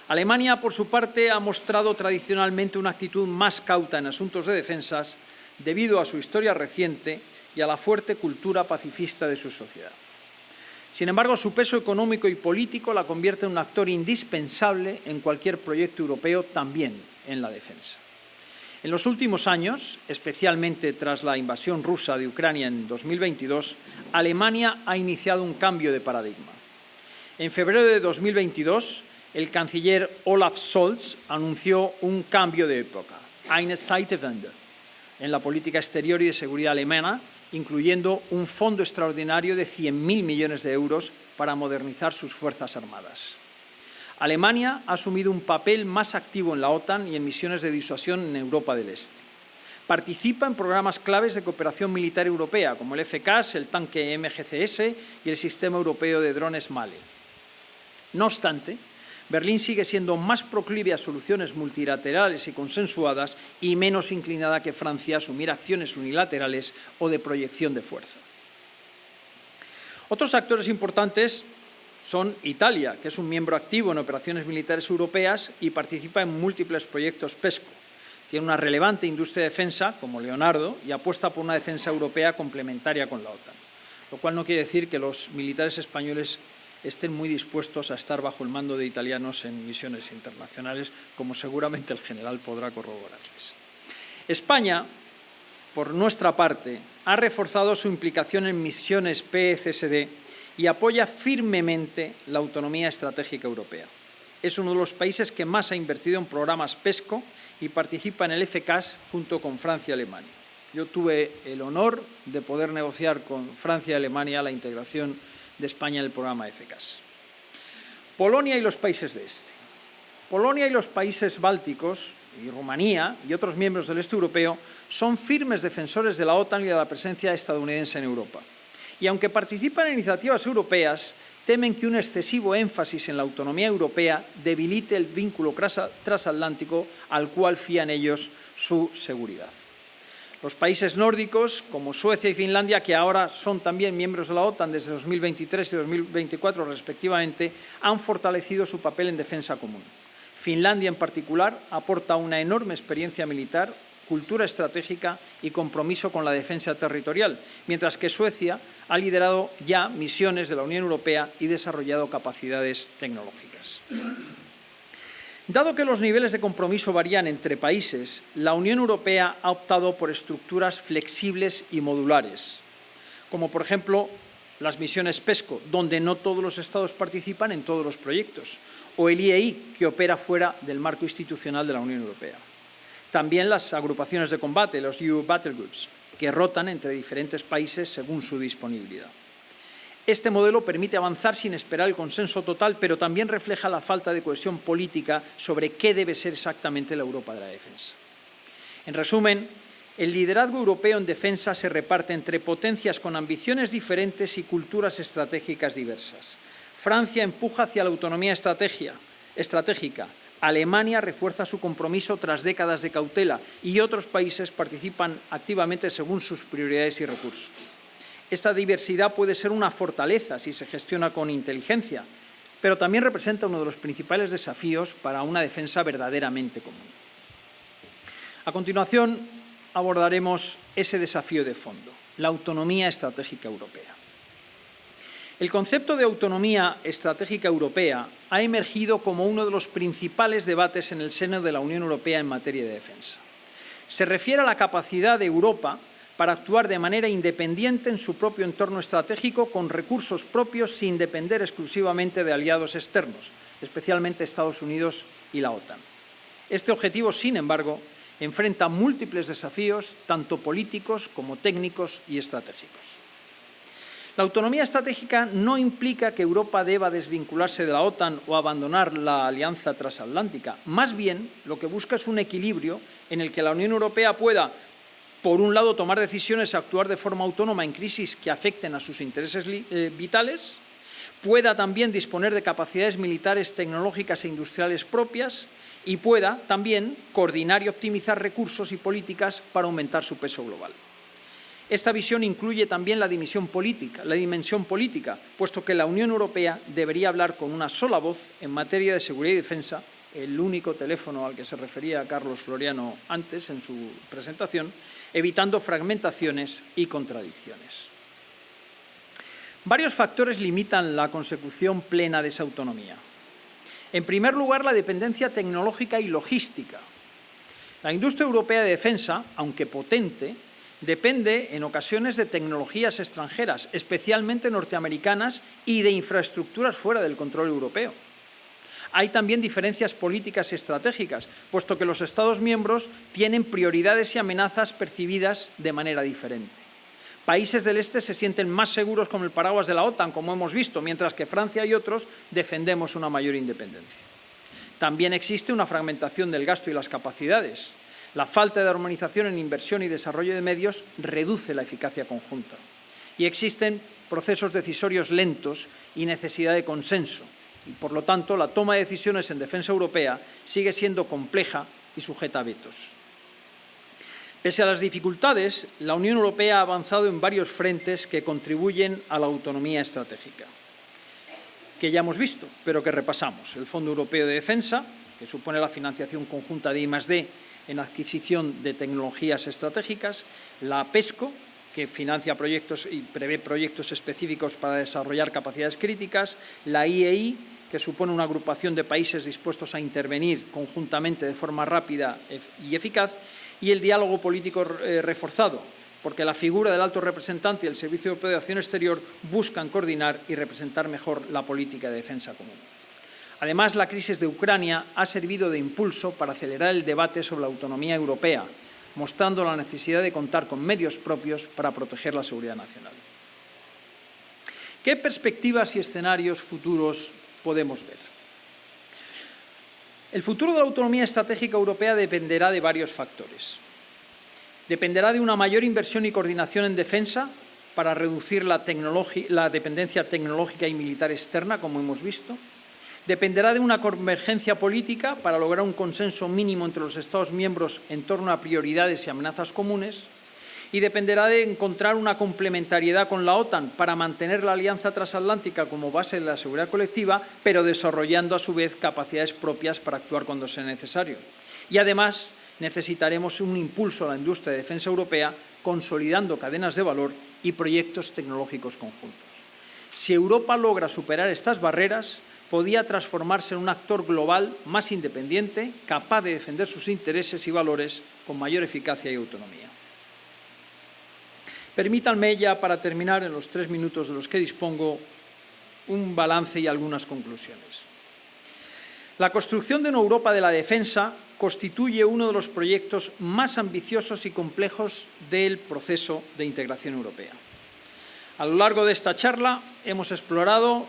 Alemania, por su parte, ha mostrado tradicionalmente una actitud más cauta en asuntos de defensas debido a su historia reciente y a la fuerte cultura pacifista de su sociedad. Sin embargo, su peso económico y político la convierte en un actor indispensable en cualquier proyecto europeo, también en la defensa. En los últimos años, especialmente tras la invasión rusa de Ucrania en 2022, Alemania ha iniciado un cambio de paradigma. En febrero de 2022, el canciller Olaf Scholz anunció un cambio de época, eine Zeitenwende, en la política exterior y de seguridad alemana, incluyendo un fondo extraordinario de 100.000 millones de euros para modernizar sus fuerzas armadas. Alemania ha asumido un papel más activo en la OTAN y en misiones de disuasión en Europa del Este. Participa en programas claves de cooperación militar europea, como el FCAS, el tanque MGCS y el sistema europeo de drones MALE. No obstante, Berlín sigue siendo más proclive a soluciones multilaterales y consensuadas y menos inclinada que Francia a asumir acciones unilaterales o de proyección de fuerza. Otros actores importantes son Italia, que es un miembro activo en operaciones militares europeas y participa en múltiples proyectos PESCO. Tiene una relevante industria de defensa, como Leonardo, y apuesta por una defensa europea complementaria con la OTAN, lo cual no quiere decir que los militares españoles estén muy dispuestos a estar bajo el mando de italianos en misiones internacionales, como seguramente el general podrá corroborarles. España, por nuestra parte, ha reforzado su implicación en misiones PECSD y apoya firmemente la autonomía estratégica europea. Es uno de los países que más ha invertido en programas PESCO y participa en el FCAS junto con Francia y Alemania. Yo tuve el honor de poder negociar con Francia y Alemania la integración de España en el programa FCAS. Polonia y los países de este. Polonia y los países bálticos, y Rumanía y otros miembros del este europeo son firmes defensores de la OTAN y de la presencia estadounidense en Europa. Y aunque participan en iniciativas europeas, temen que un excesivo énfasis en la autonomía europea debilite el vínculo transatlántico al cual fían ellos su seguridad. Los países nórdicos, como Suecia y Finlandia, que ahora son también miembros de la OTAN desde 2023 y 2024 respectivamente, han fortalecido su papel en defensa común. Finlandia, en particular, aporta una enorme experiencia militar, cultura estratégica y compromiso con la defensa territorial, mientras que Suecia ha liderado ya misiones de la Unión Europea y desarrollado capacidades tecnológicas. Dado que los niveles de compromiso varían entre países, la Unión Europea ha optado por estructuras flexibles y modulares, como por ejemplo las misiones PESCO, donde no todos los Estados participan en todos los proyectos, o el IEI, que opera fuera del marco institucional de la Unión Europea. También las agrupaciones de combate, los EU Battle Groups, que rotan entre diferentes países según su disponibilidad. Este modelo permite avanzar sin esperar el consenso total, pero también refleja la falta de cohesión política sobre qué debe ser exactamente la Europa de la defensa. En resumen, el liderazgo europeo en defensa se reparte entre potencias con ambiciones diferentes y culturas estratégicas diversas. Francia empuja hacia la autonomía estratégica. Alemania refuerza su compromiso tras décadas de cautela y otros países participan activamente según sus prioridades y recursos. Esta diversidad puede ser una fortaleza si se gestiona con inteligencia, pero también representa uno de los principales desafíos para una defensa verdaderamente común. A continuación, abordaremos ese desafío de fondo, la autonomía estratégica europea. El concepto de autonomía estratégica europea ha emergido como uno de los principales debates en el seno de la Unión Europea en materia de defensa. Se refiere a la capacidad de Europa para actuar de manera independiente en su propio entorno estratégico con recursos propios sin depender exclusivamente de aliados externos, especialmente Estados Unidos y la OTAN. Este objetivo, sin embargo, enfrenta múltiples desafíos, tanto políticos como técnicos y estratégicos. La autonomía estratégica no implica que Europa deba desvincularse de la OTAN o abandonar la alianza transatlántica. Más bien, lo que busca es un equilibrio en el que la Unión Europea pueda, por un lado, tomar decisiones y actuar de forma autónoma en crisis que afecten a sus intereses vitales, pueda también disponer de capacidades militares, tecnológicas e industriales propias y pueda también coordinar y optimizar recursos y políticas para aumentar su peso global. Esta visión incluye también la dimensión política, puesto que la Unión Europea debería hablar con una sola voz en materia de seguridad y defensa, el único teléfono al que se refería Carlos Floriano antes en su presentación, evitando fragmentaciones y contradicciones. Varios factores limitan la consecución plena de esa autonomía. En primer lugar, la dependencia tecnológica y logística. La industria europea de defensa, aunque potente, depende en ocasiones de tecnologías extranjeras, especialmente norteamericanas, y de infraestructuras fuera del control europeo. Hay también diferencias políticas y estratégicas, puesto que los Estados miembros tienen prioridades y amenazas percibidas de manera diferente. Países del este se sienten más seguros con el paraguas de la OTAN, como hemos visto, mientras que Francia y otros defendemos una mayor independencia. También existe una fragmentación del gasto y las capacidades. La falta de armonización en inversión y desarrollo de medios reduce la eficacia conjunta. Y existen procesos decisorios lentos y necesidad de consenso. Y, por lo tanto, la toma de decisiones en defensa europea sigue siendo compleja y sujeta a vetos. Pese a las dificultades, la Unión Europea ha avanzado en varios frentes que contribuyen a la autonomía estratégica, que ya hemos visto, pero que repasamos. El Fondo Europeo de Defensa, que supone la financiación conjunta de I+D en adquisición de tecnologías estratégicas, la PESCO, que financia proyectos y prevé proyectos específicos para desarrollar capacidades críticas, la IEI, que supone una agrupación de países dispuestos a intervenir conjuntamente de forma rápida y eficaz, y el diálogo político reforzado, porque la figura del alto representante y el Servicio Europeo de Acción Exterior buscan coordinar y representar mejor la política de defensa común. Además, la crisis de Ucrania ha servido de impulso para acelerar el debate sobre la autonomía europea, mostrando la necesidad de contar con medios propios para proteger la seguridad nacional. ¿Qué perspectivas y escenarios futuros podemos ver? El futuro de la autonomía estratégica europea dependerá de varios factores. Dependerá de una mayor inversión y coordinación en defensa para reducir la dependencia tecnológica y militar externa, como hemos visto. Dependerá de una convergencia política para lograr un consenso mínimo entre los Estados miembros en torno a prioridades y amenazas comunes. Y dependerá de encontrar una complementariedad con la OTAN para mantener la alianza transatlántica como base de la seguridad colectiva, pero desarrollando a su vez capacidades propias para actuar cuando sea necesario. Y además necesitaremos un impulso a la industria de defensa europea, consolidando cadenas de valor y proyectos tecnológicos conjuntos. Si Europa logra superar estas barreras, podía transformarse en un actor global más independiente, capaz de defender sus intereses y valores con mayor eficacia y autonomía. Permítanme ya, para terminar, en los 3 minutos de los que dispongo, un balance y algunas conclusiones. La construcción de una Europa de la defensa constituye uno de los proyectos más ambiciosos y complejos del proceso de integración europea. A lo largo de esta charla hemos explorado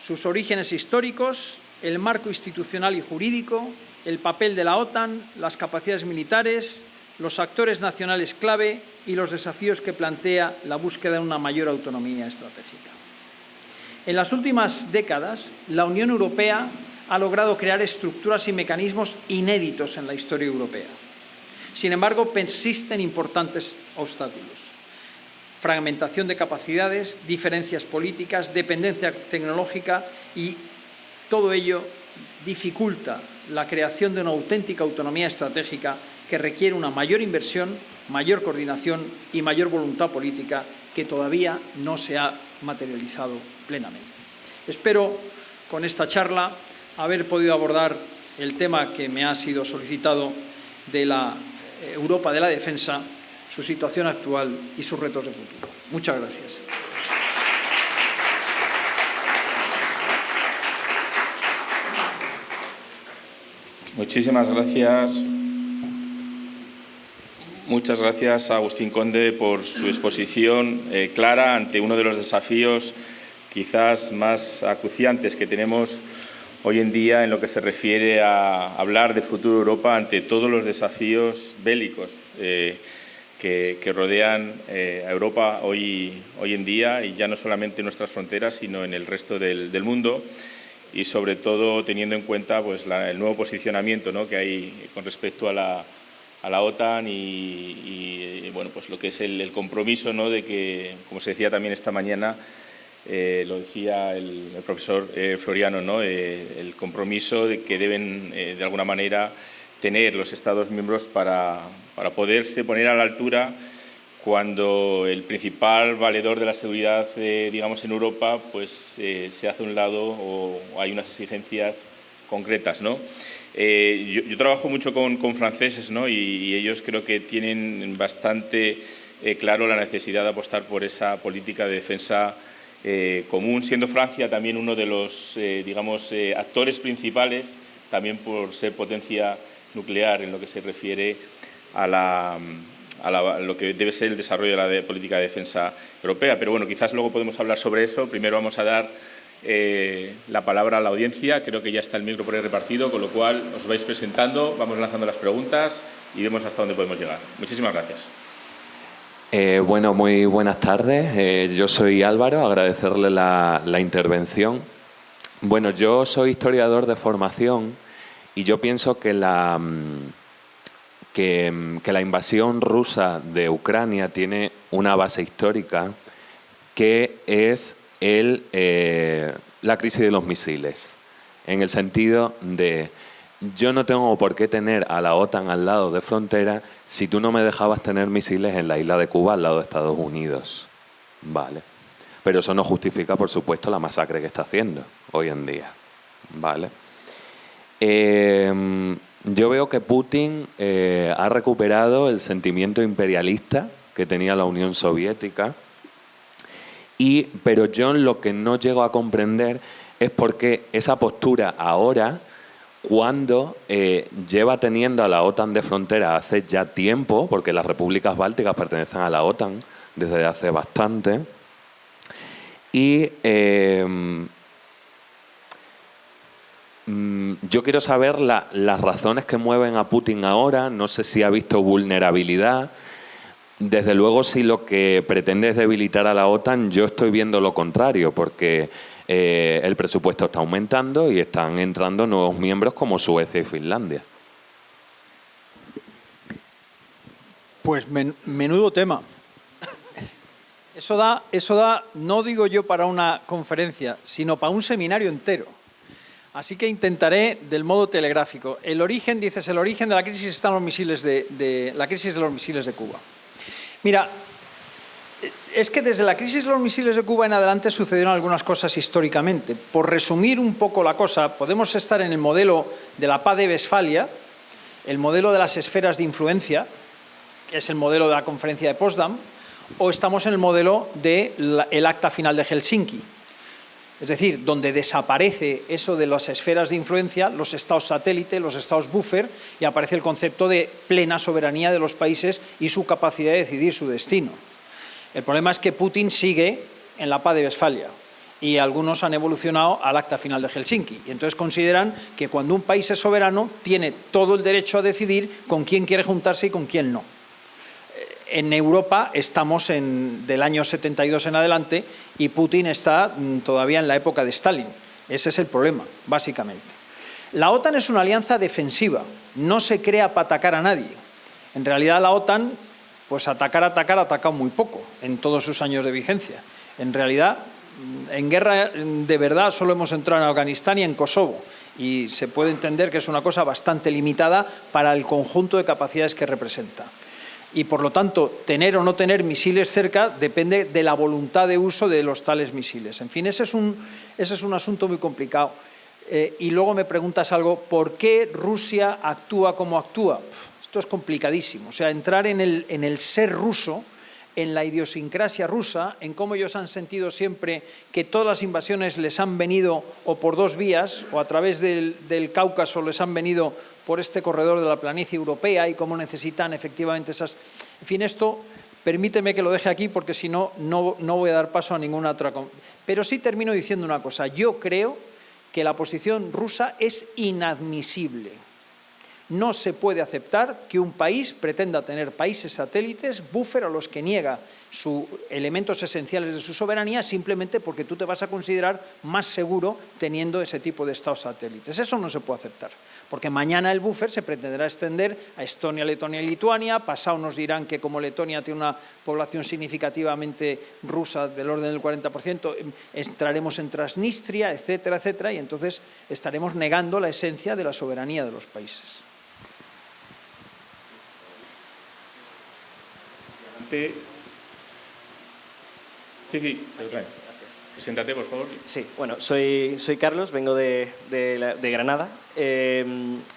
sus orígenes históricos, el marco institucional y jurídico, el papel de la OTAN, las capacidades militares, los actores nacionales clave y los desafíos que plantea la búsqueda de una mayor autonomía estratégica. En las últimas décadas, la Unión Europea ha logrado crear estructuras y mecanismos inéditos en la historia europea. Sin embargo, persisten importantes obstáculos. Fragmentación de capacidades, diferencias políticas, dependencia tecnológica y todo ello dificulta la creación de una auténtica autonomía estratégica que requiere una mayor inversión, mayor coordinación y mayor voluntad política que todavía no se ha materializado plenamente. Espero, con esta charla, haber podido abordar el tema que me ha sido solicitado de la Europa de la defensa, su situación actual y sus retos de futuro. Muchas gracias. Muchísimas gracias. Muchas gracias a Agustín Conde por su exposición clara ante uno de los desafíos quizás más acuciantes que tenemos hoy en día en lo que se refiere a hablar del futuro de Europa ante todos los desafíos bélicos que rodean a Europa hoy en día, y ya no solamente en nuestras fronteras, sino en el resto del mundo, y sobre todo teniendo en cuenta pues, el nuevo posicionamiento, ¿no?, que hay con respecto a la OTAN y bueno, pues lo que es el compromiso, ¿no?, de que, como se decía también esta mañana, lo decía el profesor Floriano, ¿no?, el compromiso de que deben de alguna manera tener los Estados miembros para poderse poner a la altura cuando el principal valedor de la seguridad, digamos, en Europa, pues se hace a un lado o hay unas exigencias concretas, ¿no? Yo trabajo mucho con franceses, ¿no?, y ellos creo que tienen bastante claro la necesidad de apostar por esa política de defensa común, siendo Francia también uno de los, digamos, actores principales, también por ser potencia nuclear en lo que se refiere a lo que debe ser el desarrollo de la política de defensa europea. Pero bueno, quizás luego podemos hablar sobre eso. Primero vamos a dar la palabra a la audiencia. Creo que ya está el micro por ahí repartido, con lo cual os vais presentando, vamos lanzando las preguntas y vemos hasta dónde podemos llegar. Muchísimas gracias. Bueno, muy buenas tardes. Yo soy Álvaro, agradecerle la intervención. Bueno, yo soy historiador de formación y yo pienso que la invasión rusa de Ucrania tiene una base histórica que es la crisis de los misiles, en el sentido de yo no tengo por qué tener a la OTAN al lado de frontera si tú no me dejabas tener misiles en la isla de Cuba al lado de Estados Unidos. Vale. Pero eso no justifica, por supuesto, la masacre que está haciendo hoy en día. Vale. Yo veo que Putin ha recuperado el sentimiento imperialista que tenía la Unión Soviética, pero yo lo que no llego a comprender es por qué esa postura ahora, cuando lleva teniendo a la OTAN de frontera hace ya tiempo, porque las repúblicas bálticas pertenecen a la OTAN desde hace bastante, y yo quiero saber las razones que mueven a Putin ahora. No sé si ha visto vulnerabilidad. Desde luego, si lo que pretende es debilitar a la OTAN, yo estoy viendo lo contrario, porque el presupuesto está aumentando y están entrando nuevos miembros como Suecia y Finlandia. Pues menudo tema. Eso da, no digo yo para una conferencia, sino para un seminario entero. Así que intentaré del modo telegráfico. El origen, dices, el origen de la crisis están los misiles la crisis de los misiles de Cuba. Mira, es que desde la crisis de los misiles de Cuba en adelante sucedieron algunas cosas históricamente. Por resumir un poco la cosa, podemos estar en el modelo de la paz de Westfalia, el modelo de las esferas de influencia, que es el modelo de la conferencia de Potsdam, o estamos en el modelo del acta final de Helsinki. Es decir, donde desaparece eso de las esferas de influencia, los estados satélite, los estados buffer, y aparece el concepto de plena soberanía de los países y su capacidad de decidir su destino. El problema es que Putin sigue en la paz de Westfalia y algunos han evolucionado al acta final de Helsinki. Y entonces consideran que cuando un país es soberano tiene todo el derecho a decidir con quién quiere juntarse y con quién no. En Europa estamos del año 72 en adelante y Putin está todavía en la época de Stalin. Ese es el problema, básicamente. La OTAN es una alianza defensiva, no se crea para atacar a nadie. En realidad la OTAN, pues ha atacado muy poco en todos sus años de vigencia. En realidad, en guerra de verdad solo hemos entrado en Afganistán y en Kosovo. Y se puede entender que es una cosa bastante limitada para el conjunto de capacidades que representa. Y, por lo tanto, tener o no tener misiles cerca depende de la voluntad de uso de los tales misiles. En fin, ese es un asunto muy complicado. Y luego me preguntas algo, ¿por qué Rusia actúa como actúa? Esto es complicadísimo. O sea, entrar en el ser ruso en la idiosincrasia rusa, en cómo ellos han sentido siempre que todas las invasiones les han venido o por dos vías, o a través del Cáucaso les han venido por este corredor de la planicie europea, y cómo necesitan efectivamente esas... En fin, esto, permíteme que lo deje aquí porque si no, no voy a dar paso a ninguna otra... Pero sí termino diciendo una cosa. Yo creo que la posición rusa es inadmisible. No se puede aceptar que un país pretenda tener países satélites, buffer, a los que niega elementos esenciales de su soberanía simplemente porque tú te vas a considerar más seguro teniendo ese tipo de estados satélites. Eso no se puede aceptar, porque mañana el buffer se pretenderá extender a Estonia, Letonia y Lituania, pasado nos dirán que como Letonia tiene una población significativamente rusa del orden del 40%, entraremos en Transnistria, etcétera, etcétera, y entonces estaremos negando la esencia de la soberanía de los países. Sí, preséntate, por favor. Sí, bueno, soy Carlos, vengo de Granada.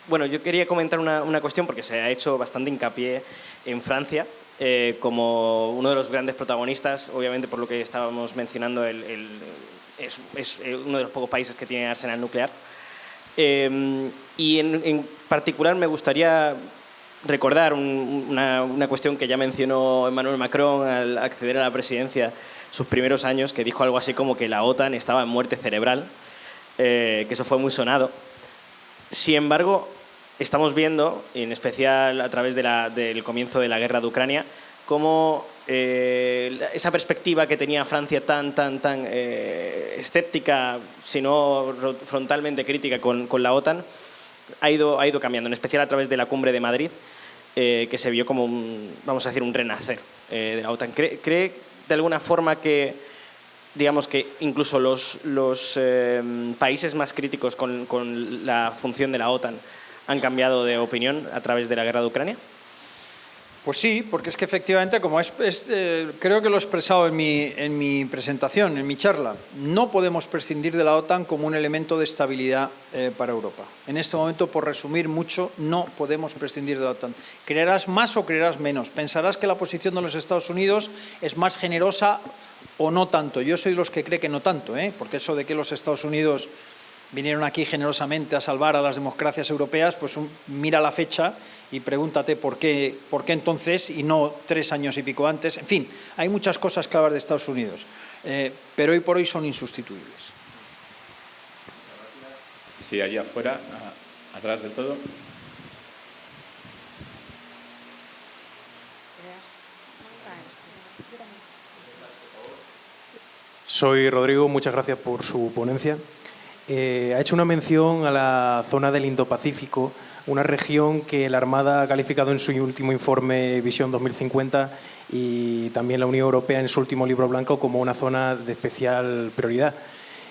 Bueno, yo quería comentar una cuestión porque se ha hecho bastante hincapié en Francia como uno de los grandes protagonistas, obviamente por lo que estábamos mencionando, es uno de los pocos países que tiene arsenal nuclear. Y en particular me gustaría recordar una cuestión que ya mencionó Emmanuel Macron al acceder a la presidencia sus primeros años, que dijo algo así como que la OTAN estaba en muerte cerebral, que eso fue muy sonado. Sin embargo, estamos viendo, en especial a través del comienzo de la guerra de Ucrania, cómo esa perspectiva que tenía Francia tan escéptica, si no frontalmente crítica con la OTAN, ha ido cambiando, en especial a través de la cumbre de Madrid, que se vio como vamos a decir, un renacer de la OTAN. ¿Cree de alguna forma que, digamos, que incluso los países más críticos con la función de la OTAN han cambiado de opinión a través de la guerra de Ucrania? Pues sí, porque es que efectivamente, como creo que lo he expresado en mi presentación, en mi charla, no podemos prescindir de la OTAN como un elemento de estabilidad para Europa. En este momento, por resumir mucho, no podemos prescindir de la OTAN. Creerás más o creerás menos. Pensarás que la posición de los Estados Unidos es más generosa o no tanto. Yo soy de los que cree que no tanto, porque eso de que los Estados Unidos vinieron aquí generosamente a salvar a las democracias europeas, pues mira la fecha y pregúntate por qué entonces y no 3 años y pico antes. En fin, hay muchas cosas claras de Estados Unidos, pero hoy por hoy son insustituibles. Sí, allí afuera, atrás del todo. Soy Rodrigo, muchas gracias por su ponencia. Ha hecho una mención a la zona del Indo-Pacífico, una región que la Armada ha calificado en su último informe Visión 2050 y también la Unión Europea en su último libro blanco como una zona de especial prioridad.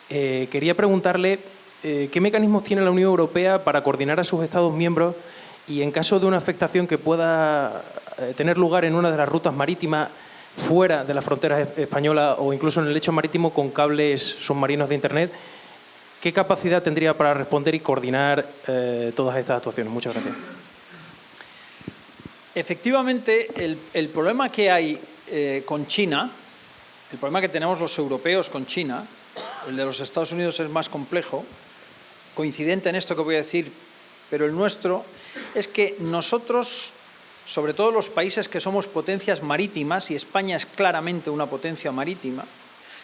Quería preguntarle qué mecanismos tiene la Unión Europea para coordinar a sus Estados miembros y en caso de una afectación que pueda tener lugar en una de las rutas marítimas fuera de las fronteras españolas o incluso en el lecho marítimo con cables submarinos de Internet, ¿qué capacidad tendría para responder y coordinar todas estas actuaciones? Muchas gracias. Efectivamente, el problema que hay con China, el problema que tenemos los europeos con China, el de los Estados Unidos es más complejo, coincidente en esto que voy a decir, pero el nuestro es que nosotros, sobre todo los países que somos potencias marítimas, y España es claramente una potencia marítima,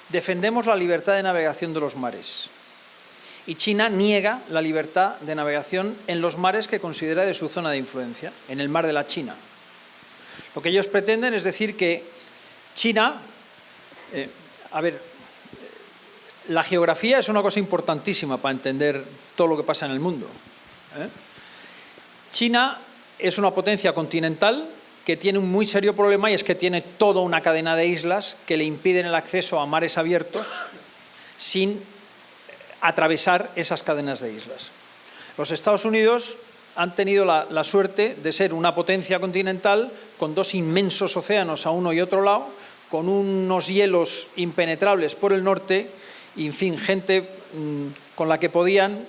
defendemos la libertad de navegación de los mares. Y China niega la libertad de navegación en los mares que considera de su zona de influencia, en el mar de la China. Lo que ellos pretenden es decir que China... la geografía es una cosa importantísima para entender todo lo que pasa en el mundo. China es una potencia continental que tiene un muy serio problema y es que tiene toda una cadena de islas que le impiden el acceso a mares abiertos sin atravesar esas cadenas de islas. Los Estados Unidos han tenido la suerte de ser una potencia continental con 2 inmensos océanos a uno y otro lado, con unos hielos impenetrables por el norte y, en fin, gente con la que podían,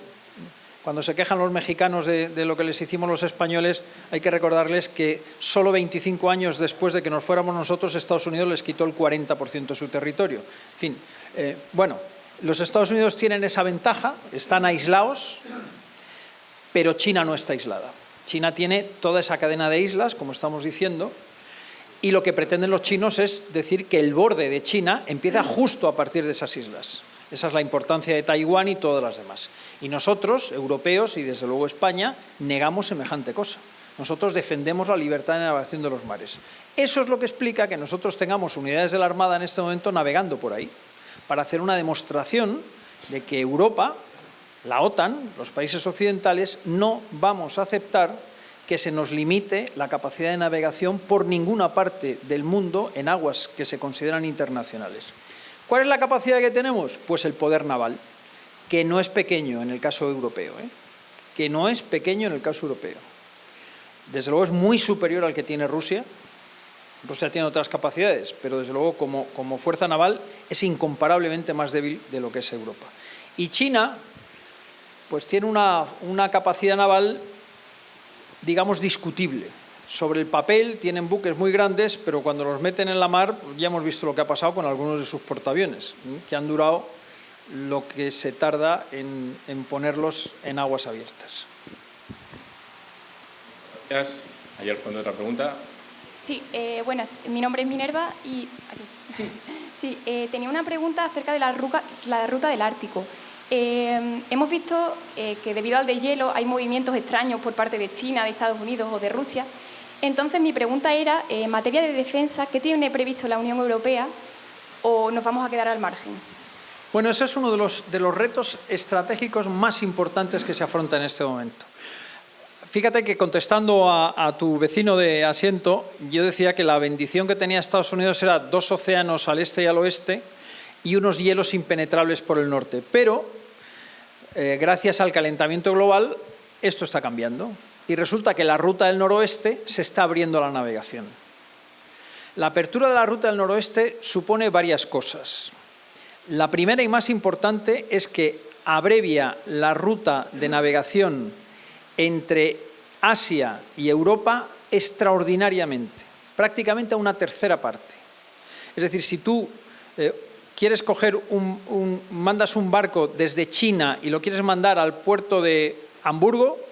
Cuando se quejan los mexicanos de lo que les hicimos los españoles, hay que recordarles que solo 25 años después de que nos fuéramos nosotros, Estados Unidos les quitó el 40% de su territorio. En fin, bueno, los Estados Unidos tienen esa ventaja, están aislados, pero China no está aislada. China tiene toda esa cadena de islas, como estamos diciendo, y lo que pretenden los chinos es decir que el borde de China empieza justo a partir de esas islas. Esa es la importancia de Taiwán y todas las demás. Y nosotros, europeos y desde luego España, negamos semejante cosa. Nosotros defendemos la libertad de navegación de los mares. Eso es lo que explica que nosotros tengamos unidades de la Armada en este momento navegando por ahí, para hacer una demostración de que Europa, la OTAN, los países occidentales, no vamos a aceptar que se nos limite la capacidad de navegación por ninguna parte del mundo en aguas que se consideran internacionales. ¿Cuál es la capacidad que tenemos? Pues el poder naval, que no es pequeño en el caso europeo, que no es pequeño en el caso europeo. Desde luego es muy superior al que tiene Rusia. Rusia tiene otras capacidades, pero desde luego como fuerza naval es incomparablemente más débil de lo que es Europa. Y China, pues tiene una capacidad naval, digamos, discutible. Sobre el papel tienen buques muy grandes, pero cuando los meten en la mar, ya hemos visto lo que ha pasado con algunos de sus portaaviones, que han durado lo que se tarda en ponerlos en aguas abiertas. Gracias. Allá al fondo otra pregunta. Sí, buenas. Mi nombre es Minerva y... Sí, tenía una pregunta acerca de la ruta del Ártico. Hemos visto que debido al deshielo hay movimientos extraños por parte de China, de Estados Unidos o de Rusia. Entonces, mi pregunta era, en materia de defensa, ¿qué tiene previsto la Unión Europea o nos vamos a quedar al margen? Bueno, ese es uno de los retos estratégicos más importantes que se afronta en este momento. Fíjate que contestando a tu vecino de asiento, yo decía que la bendición que tenía Estados Unidos era 2 océanos al este y al oeste y unos hielos impenetrables por el norte. Pero, gracias al calentamiento global, esto está cambiando. Y resulta que la ruta del noroeste se está abriendo a la navegación. La apertura de la ruta del noroeste supone varias cosas. La primera y más importante es que abrevia la ruta de navegación entre Asia y Europa extraordinariamente, prácticamente a una tercera parte. Es decir, si tú quieres coger mandas un barco desde China y lo quieres mandar al puerto de Hamburgo,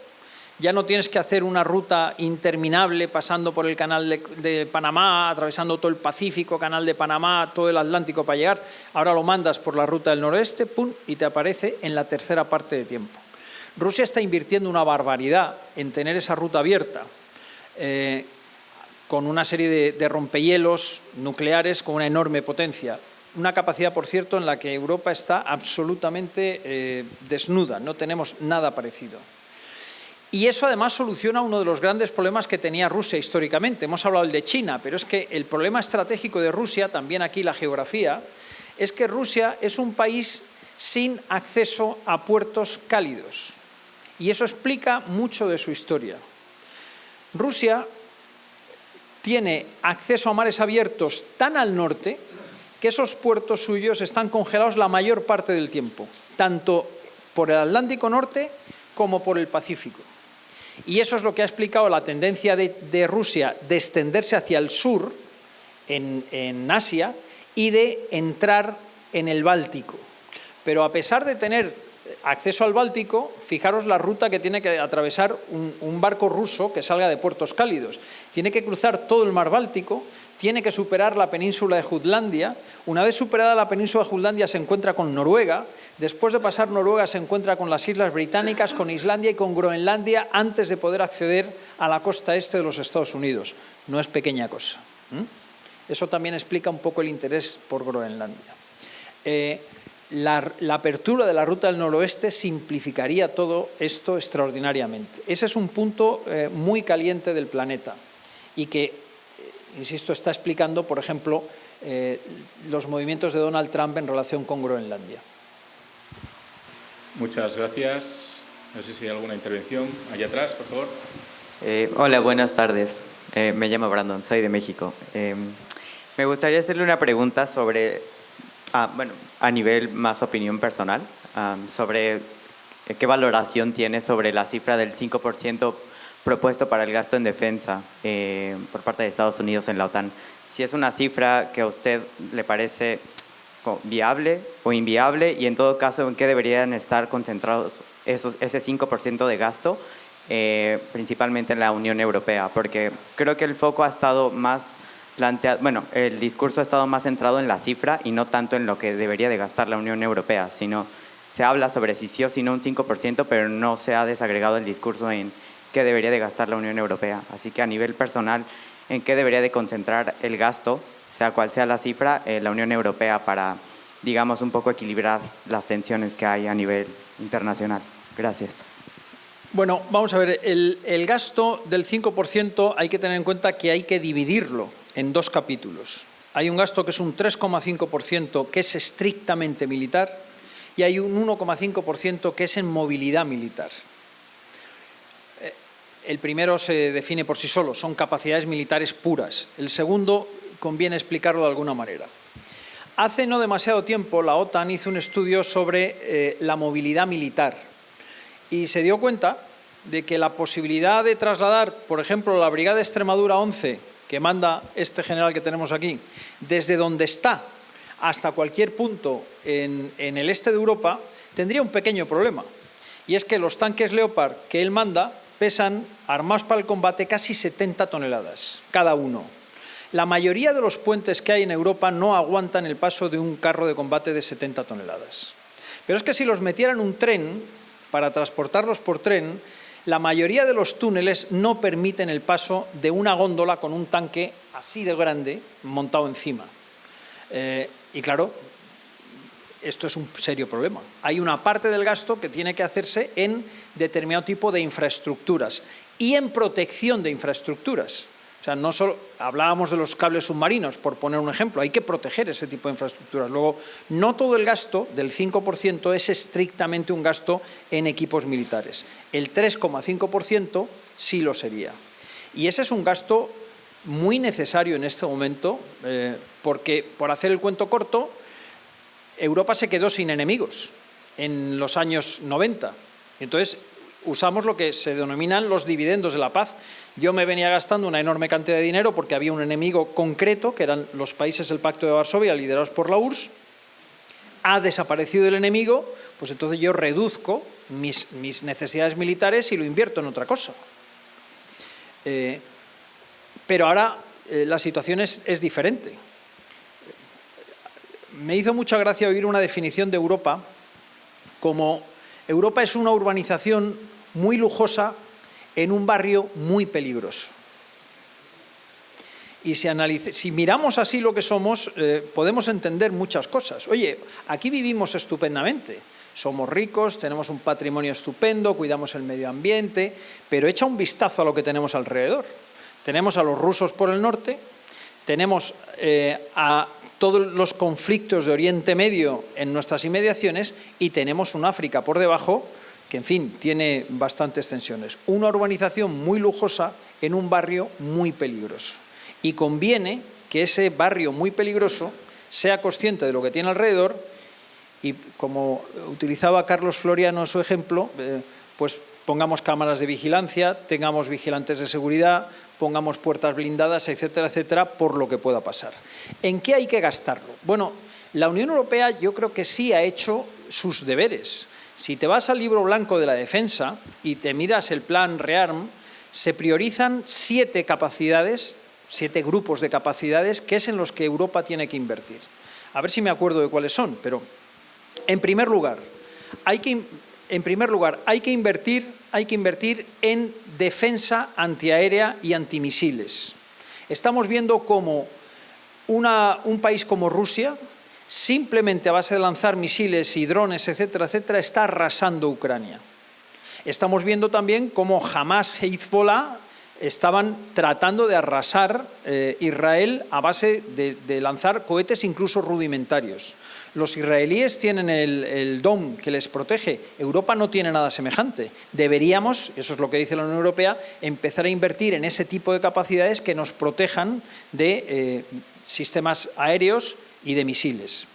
ya no tienes que hacer una ruta interminable pasando por el canal de Panamá, atravesando todo el Pacífico, canal de Panamá, todo el Atlántico para llegar. Ahora lo mandas por la ruta del noroeste, ¡pum!, y te aparece en la tercera parte de tiempo. Rusia está invirtiendo una barbaridad en tener esa ruta abierta, con una serie de rompehielos nucleares con una enorme potencia. Una capacidad, por cierto, en la que Europa está absolutamente desnuda, no tenemos nada parecido. Y eso además soluciona uno de los grandes problemas que tenía Rusia históricamente. Hemos hablado del de China, pero es que el problema estratégico de Rusia, también aquí la geografía, es que Rusia es un país sin acceso a puertos cálidos. Y eso explica mucho de su historia. Rusia tiene acceso a mares abiertos tan al norte que esos puertos suyos están congelados la mayor parte del tiempo, tanto por el Atlántico Norte como por el Pacífico. Y eso es lo que ha explicado la tendencia de Rusia de extenderse hacia el sur, en Asia, y de entrar en el Báltico. Pero a pesar de tener acceso al Báltico, fijaros la ruta que tiene que atravesar un barco ruso que salga de puertos cálidos. Tiene que cruzar todo el mar Báltico, tiene que superar la península de Jutlandia. Una vez superada la península de Jutlandia se encuentra con Noruega. Después de pasar Noruega se encuentra con las Islas Británicas, con Islandia y con Groenlandia antes de poder acceder a la costa este de los Estados Unidos. No es pequeña cosa. Eso también explica un poco el interés por Groenlandia. La apertura de la ruta del noroeste simplificaría todo esto extraordinariamente. Ese es un punto muy caliente del planeta y que, insisto, está explicando, por ejemplo, los movimientos de Donald Trump en relación con Groenlandia. Muchas gracias. No sé si hay alguna intervención. Allá atrás, por favor. Hola, buenas tardes. Me llamo Brandon, soy de México. Me gustaría hacerle una pregunta sobre, a nivel más opinión personal, sobre ¿qué valoración tiene sobre la cifra del 5% propuesto para el gasto en defensa por parte de Estados Unidos en la OTAN? Si es una cifra que a usted le parece viable o inviable, y en todo caso, ¿en qué deberían estar concentrados ese 5% de gasto, principalmente en la Unión Europea? Porque creo que el foco ha estado más planteado, bueno, el discurso ha estado más centrado en la cifra y no tanto en lo que debería de gastar la Unión Europea, sino se habla sobre si sí o si no un 5%, pero no se ha desagregado el discurso en qué debería de gastar la Unión Europea. Así que a nivel personal, ¿en qué debería de concentrar el gasto, sea cual sea la cifra, la Unión Europea para, digamos, un poco equilibrar las tensiones que hay a nivel internacional? Gracias. Bueno, vamos a ver, el gasto del 5% hay que tener en cuenta que hay que dividirlo en dos capítulos. Hay un gasto que es un 3,5% que es estrictamente militar y hay un 1,5% que es en movilidad militar. El primero se define por sí solo, son capacidades militares puras. El segundo conviene explicarlo de alguna manera. Hace no demasiado tiempo la OTAN hizo un estudio sobre la movilidad militar y se dio cuenta de que la posibilidad de trasladar, por ejemplo, la Brigada Extremadura 11, que manda este general que tenemos aquí, desde donde está hasta cualquier punto en el este de Europa, tendría un pequeño problema. Y es que los tanques Leopard que él manda pesan, armados para el combate, casi 70 toneladas cada uno. La mayoría de los puentes que hay en Europa no aguantan el paso de un carro de combate de 70 toneladas. Pero es que si los metieran un tren, para transportarlos por tren, la mayoría de los túneles no permiten el paso de una góndola con un tanque así de grande montado encima. Y claro, esto es un serio problema. Hay una parte del gasto que tiene que hacerse en determinado tipo de infraestructuras y en protección de infraestructuras. O sea, no solo hablábamos de los cables submarinos, por poner un ejemplo, hay que proteger ese tipo de infraestructuras. Luego, no todo el gasto del 5% es estrictamente un gasto en equipos militares. El 3,5% sí lo sería. Y ese es un gasto muy necesario en este momento, porque, por hacer el cuento corto, Europa se quedó sin enemigos en los años 90. Entonces, usamos lo que se denominan los dividendos de la paz. Yo me venía gastando una enorme cantidad de dinero porque había un enemigo concreto, que eran los países del Pacto de Varsovia, liderados por la URSS. Ha desaparecido el enemigo, pues entonces yo reduzco mis necesidades militares y lo invierto en otra cosa. Pero ahora la situación es diferente. Me hizo mucha gracia oír una definición de Europa como Europa es una urbanización muy lujosa en un barrio muy peligroso. Y si miramos así lo que somos, podemos entender muchas cosas. Oye, aquí vivimos estupendamente, somos ricos, tenemos un patrimonio estupendo, cuidamos el medio ambiente, pero echa un vistazo a lo que tenemos alrededor. Tenemos a los rusos por el norte, tenemos a todos los conflictos de Oriente Medio en nuestras inmediaciones y tenemos un África por debajo que, en fin, tiene bastantes tensiones. Una urbanización muy lujosa en un barrio muy peligroso. Y conviene que ese barrio muy peligroso sea consciente de lo que tiene alrededor y, como utilizaba Carlos Floriano en su ejemplo, pues pongamos cámaras de vigilancia, tengamos vigilantes de seguridad, pongamos puertas blindadas, etcétera, etcétera, por lo que pueda pasar. ¿En qué hay que gastarlo? Bueno, la Unión Europea yo creo que sí ha hecho sus deberes. Si te vas al libro blanco de la defensa y te miras el plan REARM, se priorizan 7 capacidades, 7 grupos de capacidades, que es en los que Europa tiene que invertir. A ver si me acuerdo de cuáles son, pero en primer lugar, hay que invertir en defensa antiaérea y antimisiles. Estamos viendo cómo un país como Rusia, simplemente a base de lanzar misiles y drones, etcétera, etcétera, está arrasando Ucrania. Estamos viendo también cómo Hamas e Hezbollah estaban tratando de arrasar Israel a base de lanzar cohetes incluso rudimentarios. Los israelíes tienen el Dome que les protege. Europa no tiene nada semejante. Deberíamos, eso es lo que dice la Unión Europea, empezar a invertir en ese tipo de capacidades que nos protejan de sistemas aéreos y de misiles.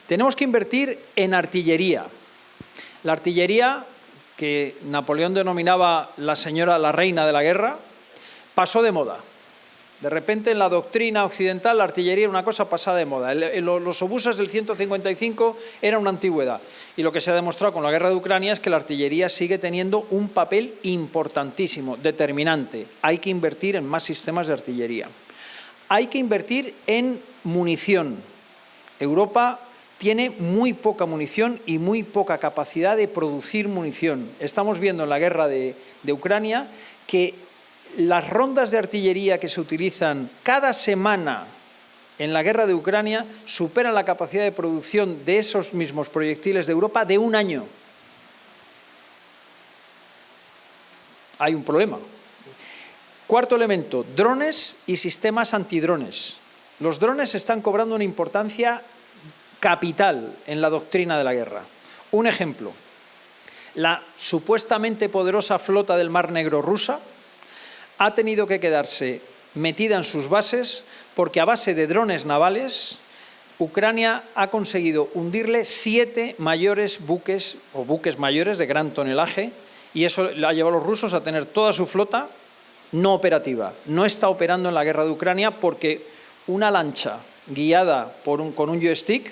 Tenemos que invertir en artillería. La artillería, que Napoleón denominaba la reina de la guerra, pasó de moda. De repente, en la doctrina occidental, la artillería era una cosa pasada de moda. Los obuses del 155 eran una antigüedad. Y lo que se ha demostrado con la guerra de Ucrania es que la artillería sigue teniendo un papel importantísimo, determinante. Hay que invertir en más sistemas de artillería. Hay que invertir en munición. Europa tiene muy poca munición y muy poca capacidad de producir munición. Estamos viendo en la guerra de Ucrania que las rondas de artillería que se utilizan cada semana en la guerra de Ucrania superan la capacidad de producción de esos mismos proyectiles de Europa de un año. Hay un problema. Cuarto elemento, drones y sistemas antidrones. Los drones están cobrando una importancia capital en la doctrina de la guerra. Un ejemplo, la supuestamente poderosa flota del Mar Negro rusa ha tenido que quedarse metida en sus bases porque a base de drones navales Ucrania ha conseguido hundirle 7 mayores buques o buques mayores de gran tonelaje y eso le ha llevado a los rusos a tener toda su flota no operativa. No está operando en la guerra de Ucrania porque una lancha guiada con un joystick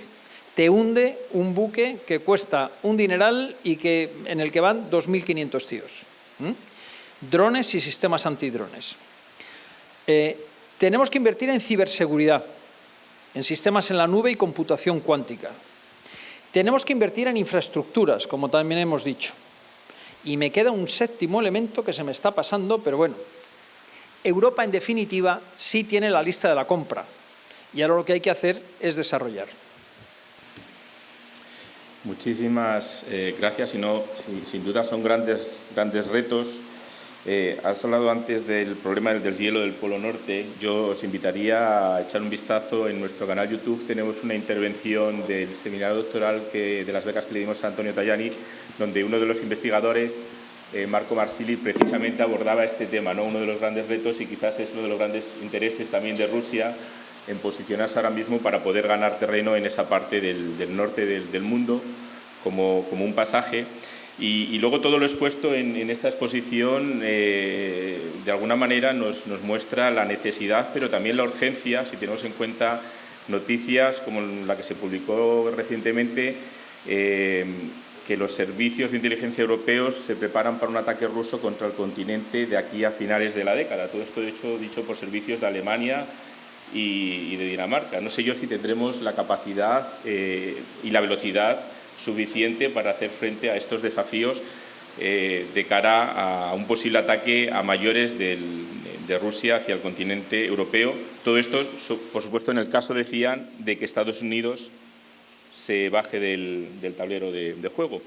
te hunde un buque que cuesta un dineral y en el que van 2.500 tíos. Drones y sistemas antidrones. Tenemos que invertir en ciberseguridad, en sistemas en la nube y computación cuántica. Tenemos que invertir en infraestructuras, como también hemos dicho. Y me queda un séptimo elemento que se me está pasando, pero bueno. Europa, en definitiva, sí tiene la lista de la compra. Y ahora lo que hay que hacer es desarrollar. Muchísimas gracias. Sin duda son grandes retos. Has hablado antes del problema del deshielo del Polo Norte. Yo os invitaría a echar un vistazo en nuestro canal YouTube. Tenemos una intervención del seminario doctoral de las becas que le dimos a Antonio Tajani, donde uno de los investigadores, Marco Marsili, precisamente abordaba este tema, ¿no? Uno de los grandes retos y quizás es uno de los grandes intereses también de Rusia en posicionarse ahora mismo para poder ganar terreno en esa parte del norte del mundo como un pasaje. Y luego todo lo expuesto en esta exposición de alguna manera nos muestra la necesidad, pero también la urgencia, si tenemos en cuenta noticias como la que se publicó recientemente, que los servicios de inteligencia europeos se preparan para un ataque ruso contra el continente de aquí a finales de la década. Todo esto, de hecho, dicho por servicios de Alemania y de Dinamarca. No sé yo si tendremos la capacidad y la velocidad suficiente para hacer frente a estos desafíos de cara a un posible ataque a mayores de Rusia hacia el continente europeo. Todo esto, por supuesto, en el caso, decían, de que Estados Unidos se baje del tablero de juego.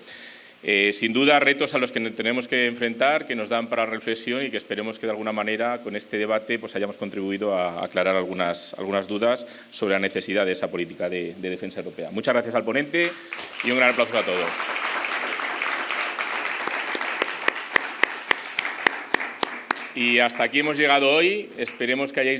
Sin duda, retos a los que tenemos que enfrentar, que nos dan para reflexión y que esperemos que de alguna manera con este debate pues hayamos contribuido a aclarar algunas dudas sobre la necesidad de esa política de defensa europea. Muchas gracias al ponente y un gran aplauso a todos. Y hasta aquí hemos llegado hoy. Esperemos que hayáis disfrutado